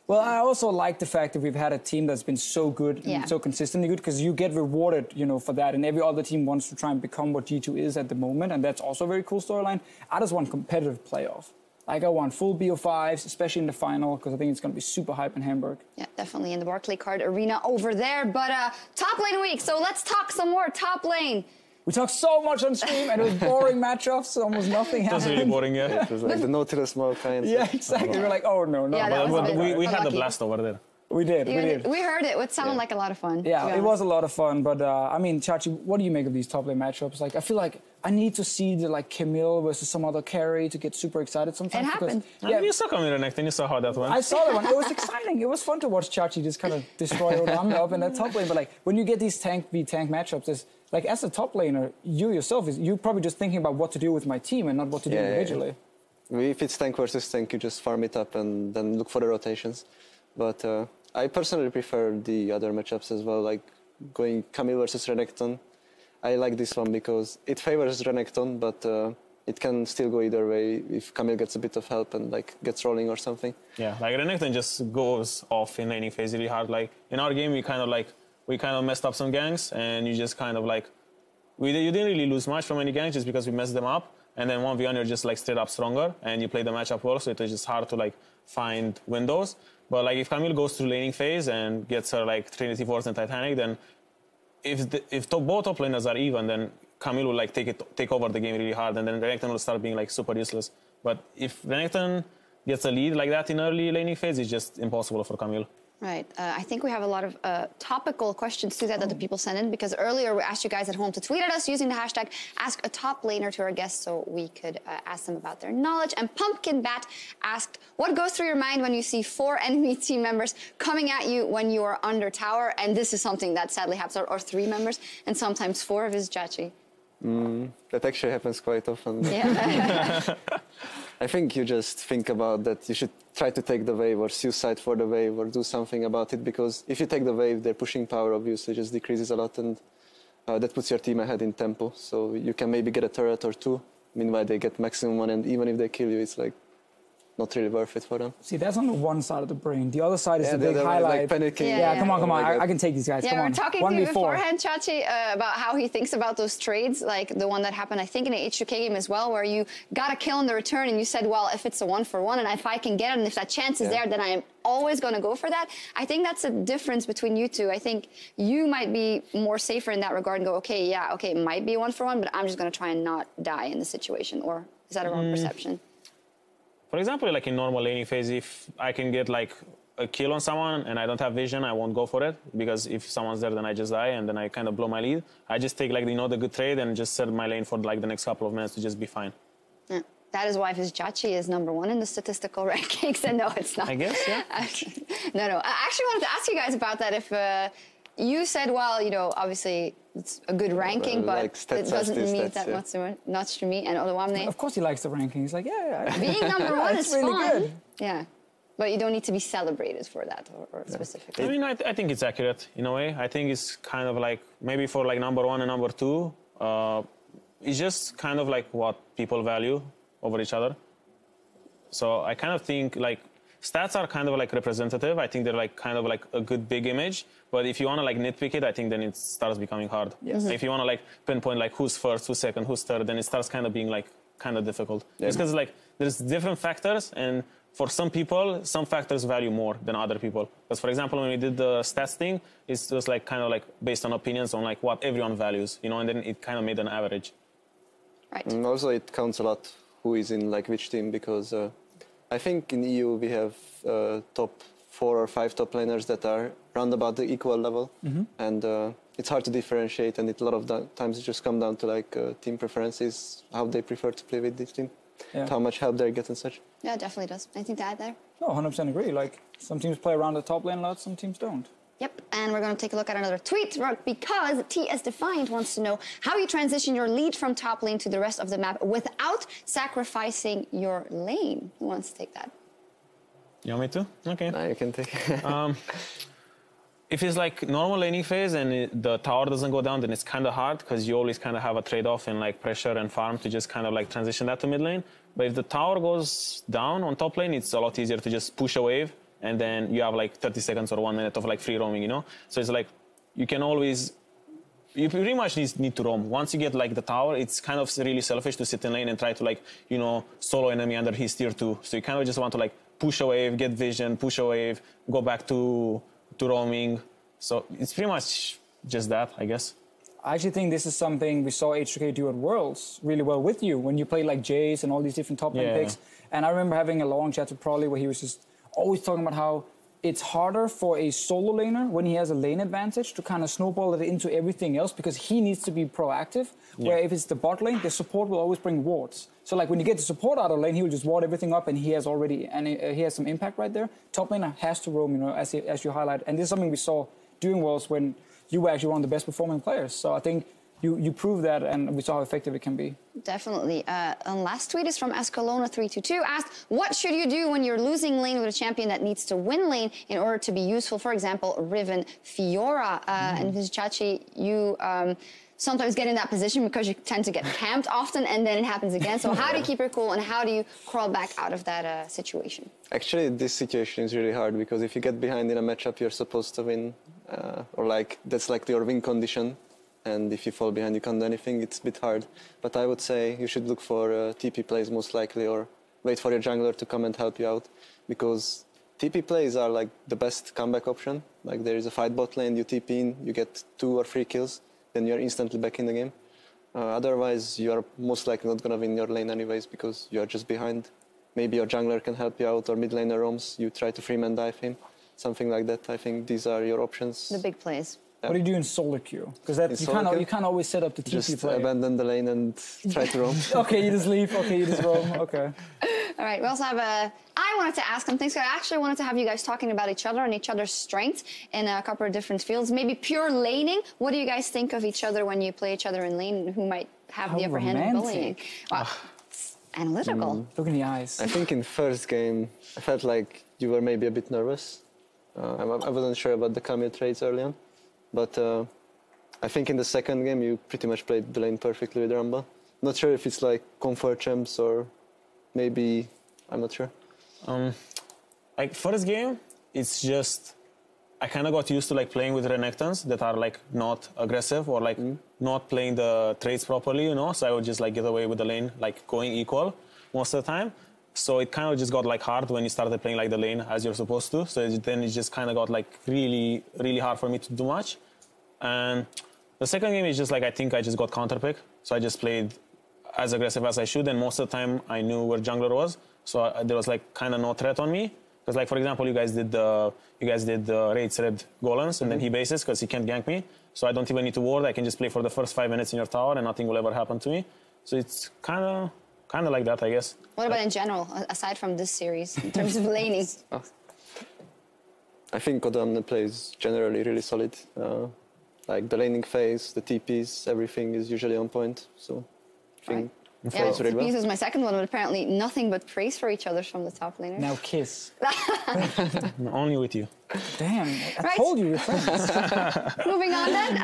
Well, I also like the fact that we've had a team that's been so good and so consistently good, because you get rewarded, you know, for that. And every other team wants to try and become what G2 is at the moment. And that's also a very cool storyline. I just want competitive playoff. Like I want full BO5s, especially in the final, because I think it's going to be super hype in Hamburg. Yeah, definitely in the Barclaycard Arena over there. But top lane week. So let's talk some more top lane. We talked so much on stream, and it was boring matchups, almost nothing happened. It was really boring, yeah. It was like the Nautilus mode kind. Yeah, exactly. We're like, oh, no. Yeah, but we had a blast over there. We did. We heard it. It sounded like a lot of fun. Yeah, it was a lot of fun. But, I mean, Chachi, what do you make of these top lane matchups? Like, I feel like I need to see the, like, Camille versus some other carry to get super excited sometimes. It happened. Yeah, you saw Camille next, and you saw how that went. I saw that one. It was exciting. It was fun to watch Chachi just kind of destroy Odami up in that top lane. But, like, when you get these tank v tank matchups, there's, like, as a top laner, you yourself, you're probably just thinking about what to do with my team and not what to do individually. If it's tank versus tank, you just farm it up and then look for the rotations. But I personally prefer the other matchups as well, like going Camille versus Renekton. I like this one because it favors Renekton, but it can still go either way if Camille gets a bit of help and like gets rolling or something. Yeah, like Renekton just goes off in laning phase really hard. Like in our game, we kind of messed up some ganks, and you just kind of like, you didn't really lose much from any ganks just because we messed them up. And then 1v1, you're just like straight up stronger, and you play the matchup well, so it was just hard to like find windows. But like if Camille goes through laning phase and gets her like Trinity Force and Titanic, then if both top laners are even, then Camille will like take over the game really hard, and then Renekton will start being like super useless. But if Renekton gets a lead like that in early laning phase, it's just impossible for Camille. Right. I think we have a lot of topical questions to that the people sent in, because earlier we asked you guys at home to tweet at us using the hashtag #AskATopLaner to our guests so we could ask them about their knowledge. And Pumpkin Bat asked, what goes through your mind when you see 4 enemy team members coming at you when you are under tower? And this is something that sadly happens, or 3 members, and sometimes 4 of his Chachi. That actually happens quite often. Yeah. I think you just think about that you should try to take the wave or suicide for the wave or do something about it, because if you take the wave, their pushing power obviously just decreases a lot, and that puts your team ahead in tempo. So you can maybe get a turret or 2. Meanwhile, they get maximum 1, and even if they kill you, it's like not really worth it for them. See, that's on the one side of the brain. The other side is the big they were, highlight. like, panicking. Yeah, come on. Oh my God. I can take these guys. Yeah, come we on. were talking to you beforehand, Chachi, about how he thinks about those trades, like the one that happened, I think, in an H2K game as well, where you got a kill in the return and you said, well, if it's a 1-for-1 and if I can get it and if that chance is there, then I'm always going to go for that. I think that's a difference between you two. I think you might be more safer in that regard and go, okay, it might be a 1-for-1, but I'm just going to try and not die in the situation. Or is that a wrong perception? For example, like in normal laning phase, if I can get like a kill on someone and I don't have vision, I won't go for it, because if someone's there, then I just die and then I kind of blow my lead. I just take like, the good trade and just set my lane for like the next couple of minutes to just be fine. Yeah. That is why Vizicachi is #1 in the statistical rankings, and no, it's not. I guess, yeah. No. I actually wanted to ask you guys about that. If you said, well, obviously it's a good ranking, but like it doesn't mean that much to me and Oluwamne. Of course he likes the ranking. He's like, yeah. Being #1 is really fun. good. Yeah. But you don't need to be celebrated for that or specifically. I mean, I think it's accurate in a way. I think it's kind of like, maybe for like #1 and #2, it's just kind of like what people value over each other. So I kind of think like stats are kind of like representative. I think they're like kind of like a good big image. But if you want to like nitpick it, I think then it starts becoming hard. Yes. If you want to like pinpoint like who's first, who's second, who's third, then it starts kind of being like kind of difficult. Yeah. It's because like there's different factors, and for some people, some factors value more than other people. Because for example, when we did the stats thing, it was like kind of like based on opinions on like what everyone values, and then it kind of made an average. Right. And also it counts a lot who is in like which team, because I think in EU we have top 4 or 5 top laners that are round about the equal level, and it's hard to differentiate, and a lot of times it just comes down to like team preferences, how they prefer to play with this team, how much help they get and such. Yeah, it definitely does. Anything to add there? No, 100% agree. Like some teams play around the top lane a lot, some teams don't. Yep, and we're going to take a look at another tweet because TS Defiant wants to know how you transition your lead from top lane to the rest of the map without sacrificing your lane. Who wants to take that? You want me to? Okay. No, you can take it. If it's like normal laning phase and the tower doesn't go down, then it's kind of hard, because you always kind of have a trade-off in like pressure and farm to just kind of like transition that to mid lane. But if the tower goes down on top lane, it's a lot easier to just push a wave, and then you have like 30 seconds or 1 minute of like free roaming, So it's like you pretty much need to roam. Once you get like the tower, it's kind of really selfish to sit in lane and try to like, solo enemy under his tier 2. So you kind of just want to like push a wave, get vision, push a wave, go back to roaming. So it's pretty much just that, I guess. I actually think this is something we saw H2K do at Worlds really well with you, when you played like Jace and all these different top lane picks. And I remember having a long chat with Prolly where he was just always talking about how it's harder for a solo laner when he has a lane advantage to kind of snowball it into everything else, because he needs to be proactive. Where if it's the bot lane, the support will always bring wards. So like when you get the support out of lane, he will just ward everything up, and he has some impact right there. Top laner has to roam, as you highlight. And this is something we saw during Worlds when you were actually one of the best performing players. So I think you proved that, and we saw how effective it can be. Definitely. And last tweet is from Escalona322, asked, what should you do when you're losing lane with a champion that needs to win lane in order to be useful? For example, Riven Fiora. And Vizicachi, you sometimes get in that position because you tend to get camped often, and then it happens again. So how do you keep your cool, and how do you crawl back out of that situation? Actually, this situation is really hard, because if you get behind in a matchup, you're supposed to win, or like that's like your win condition. And if you fall behind, you can't do anything. It's a bit hard. But I would say you should look for TP plays most likely, or wait for your jungler to come and help you out, because TP plays are like the best comeback option. Like there is a fight bot lane, you TP in, you get 2 or 3 kills, then you're instantly back in the game. Otherwise, you are most likely not going to win your lane anyways, because you are just behind. Maybe your jungler can help you out, or mid laner roams, you try to freeman dive him, something like that. I think these are your options. The big plays. What do you do in solo queue? Because you can't always set up the TP just play. Abandon the lane and try to roam. Okay, you just leave. Okay, you just roam. Okay. All right, we also have I wanted to ask something. So I actually wanted to have you guys talking about each other and each other's strengths in a couple of different fields. Maybe pure laning. What do you guys think of each other when you play each other in lane? Who might have the upper hand in bullying? Wow, it's analytical. Look in the eyes. I think in first game, I felt like you were maybe a bit nervous. I wasn't sure about the cameo trades early on. But I think in the second game, you pretty much played the lane perfectly with Rumble. Not sure if it's like comfort champs or maybe, I'm not sure. Like first game, it's just I kind of got used to like playing with Renekton's that are like not aggressive or like not playing the trades properly, you know. So I would just like get away with the lane, like going equal most of the time. So it kind of just got like hard when you started playing like the lane as you're supposed to. So then it just kind of got like really, really hard for me to do much. And the second game is just like I think I just got counterpick. So I just played as aggressive as I should, and most of the time I knew where jungler was. So there was like kind of no threat on me. Because like for example, you guys did the raids red golems, and then he bases because he can't gank me. So I don't even need to ward. I can just play for the first 5 minutes in your tower, and nothing will ever happen to me. So it's kind of like that, I guess. What about in general, aside from this series, in terms of laning? I think Kodamne plays generally really solid. Like the laning phase, the TPs, everything is usually on point. So I think Yeah, TPs was my second one, but apparently nothing but praise for each other from the top laners. Now kiss. Only with you. Damn, I told you you're friends. Moving on then,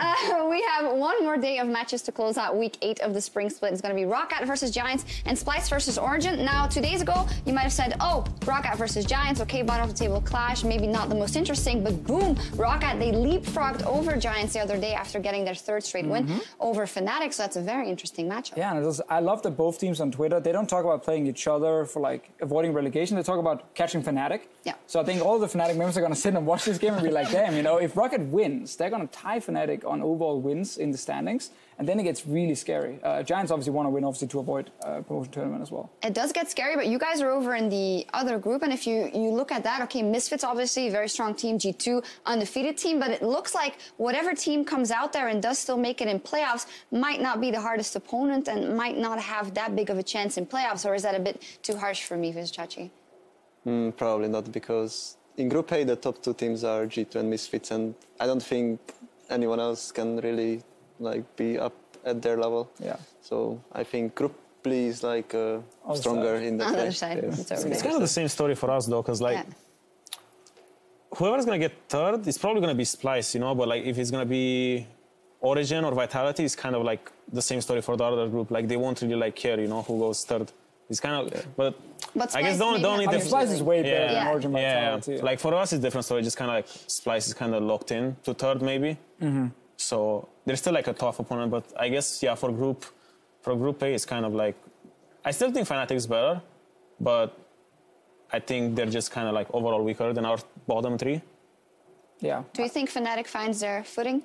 we have one more day of matches to close out week 8 of the spring split. It's going to be Roccat versus Giants and Splice versus Origin. Now, 2 days ago, you might have said, oh, Roccat versus Giants, okay, bottom of the table clash, maybe not the most interesting, but boom, Roccat, they leapfrogged over Giants the other day after getting their 3rd straight win over Fnatic, so that's a very interesting matchup. Yeah, and I love that both teams on Twitter, they don't talk about playing each other for like avoiding relegation, they talk about catching Fnatic. Yeah. So I think all the Fnatic members are going to sit and watch this game and be like, damn, you know, if Roccat wins, they're going to tie Fnatic on overall wins in the standings, and then it gets really scary. Giants obviously want to win, obviously, to avoid promotion tournament as well. It does get scary, but you guys are over in the other group, and if you look at that, okay, Misfits, obviously, very strong team, G2, undefeated team, but it looks like whatever team comes out there and does still make it in playoffs might not be the hardest opponent and might not have that big of a chance in playoffs, or is that a bit too harsh for me, Vizchachi? Probably not, because in Group A, the top 2 teams are G2 and Misfits, and I don't think anyone else can really like be up at their level. Yeah. So I think Group B is like stronger in the other side. It's kind of the same story for us though, because like whoever's gonna get 3rd, it's probably gonna be Splice, you know. But like if it's gonna be Origin or Vitality, it's kind of like the same story for the other group. Like they won't really like care, you know, who goes 3rd. It's kind of, but I guess the only difference. Splice is way better than Origin Vitality. Like for us, it's different story. Just kind of like Splice is kind of locked in to 3rd maybe. So there's still like a tough opponent, but I guess for Group A, it's kind of like I still think Fnatic is better, but I think they're just kind of like overall weaker than our bottom 3. Yeah. Do you think Fnatic finds their footing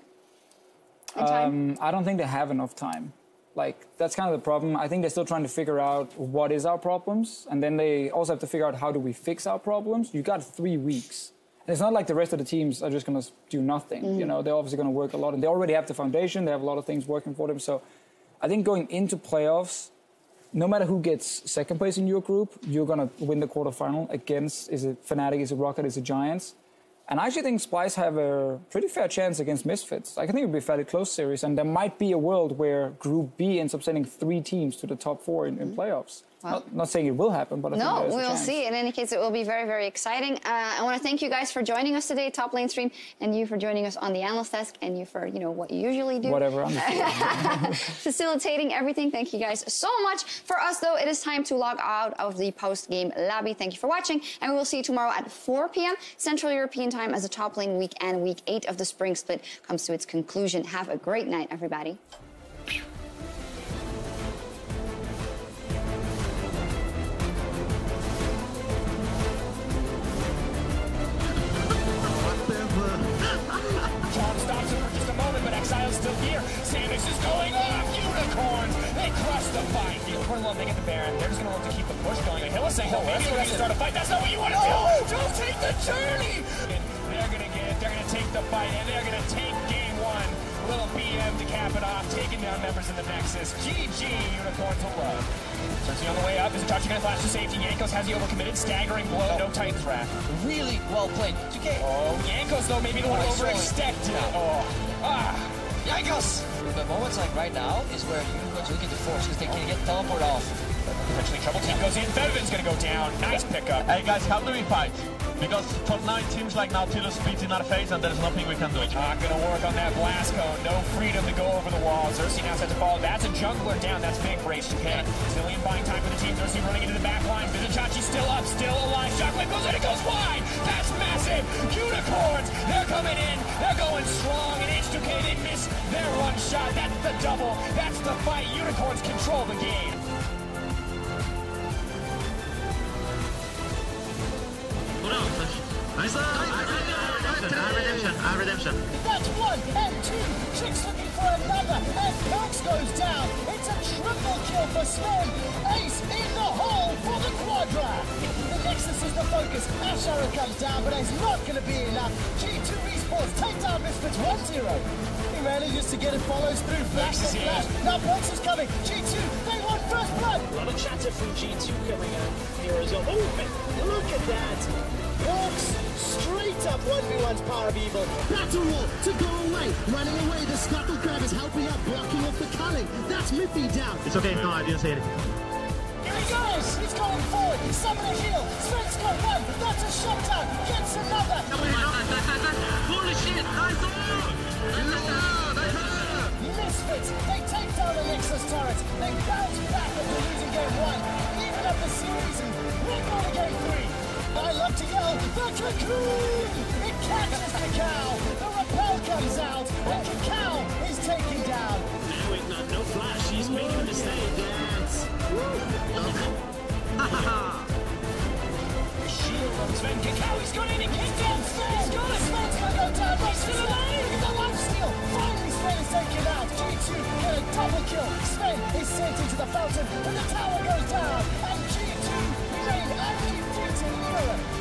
in time? I don't think they have enough time. Like, that's kind of the problem. I think they're still trying to figure out what is our problems, and then they also have to figure out how do we fix our problems. You got 3 weeks. And it's not like the rest of the teams are just going to do nothing. You know, they're obviously going to work a lot, and they already have the foundation. They have a lot of things working for them. So I think going into playoffs, no matter who gets 2nd place in your group, you're going to win the quarterfinal against, is it Fnatic, is it Roccat, is it Giants? And I actually think Splice have a pretty fair chance against Misfits. I think it would be a fairly close series, and there might be a world where Group B ends up sending 3 teams to the top 4 in playoffs. Wow. Not saying it will happen, but I think there's a chance. We'll see. In any case, it will be very, very exciting. I want to thank you guys for joining us today, Top Lane Stream, and you for joining us on the analyst desk, and you for, what you usually do. Whatever, I'm facilitating everything. Thank you guys so much. For us, though, it is time to log out of the post-game lobby. Thank you for watching, and we will see you tomorrow at 4 p.m. Central European Time as the Top Lane Week and Week 8 of the Spring Split comes to its conclusion. Have a great night, everybody. Still here. Samus is going off. Unicorns. They crush the fight. Unicorn love. They get the Baron. They're just going to look to keep the push going. And Hill is saying, maybe you're going to start a fight. That's not what you want to do. Don't take the journey. And they're going to get it. They're going to take the fight. And they're going to take game 1. Little BM to cap it off. Taking down members in the Nexus. GG. Unicorn to love. Certainly on the way up. Is Itachi going to flash to safety? Yankos has the overcommitted. Staggering blow. No Titan's Wrath. Really well played. 2K. Oh, Yankos, though, maybe the one overextended. Oh. Ah. Yankos! But moments like right now is where Unicorn So look at the force, because they can get teleport off. Potentially trouble. Team goes in. Fedvin's going to go down. Nice pickup. Hey guys, how do we fight? Because top 9 teams like Nautilus beat in our face and there's nothing we can do. Not going to work on that blast cone. No freedom to go over the wall. Xerxes now set to fall. That's a jungler down. That's big for H2K. Zillion buying time for the team. Xerxes running into the back line. Vizichachi still up, still alive. Shockwave goes in. It goes wide. That's massive. Unicorns. They're coming in. They're going strong. And H2K, they miss their one shot. That's the double. That's the fight. Unicorns control the game. Redemption. That's one and two. Chick's looking for another, and Cox goes down. It's a triple kill for Sven. Ace in the hole for the Quadra. The Nexus is the focus. Ashara comes down, but it's not going to be enough. G2 Esports take down Misfits 1-0. He manages to get it, follows through. Flash and flash. Now Box is coming. G2, they want first blood. A lot of chatter from G2 coming out here as well. Oh, look at that. Box straight up 1v1's Power of Evil. Battle Roar to go away. Running away, the Scuttle Crab is helping up, blocking off the culling. That's Miffy down. It's okay, no, I didn't say anything. Here he goes. He's going forward. Summon a heal. Sven's got one. That's a shutdown. Gets another. Holy shit, nice Misfits. They take down the Nexus turret. They bounce back after losing game 1. Even up the series and we're going to game 3. I love to yell, the Cocoon! It catches Cacao! The Repel comes out, and Cacao is taken down. No, wait, no flash. He's making a mistake. Yes. Shield on Sven. Cacao, he's got it. He kicked down Sven. He's got it. Sven's going to go down. He's still alive. Look at the lifesteal. Finally, Sven is taken out. G2 get a double kill. Sven is sent into the fountain, and the tower goes down. And G2 remain undefeated in Europe.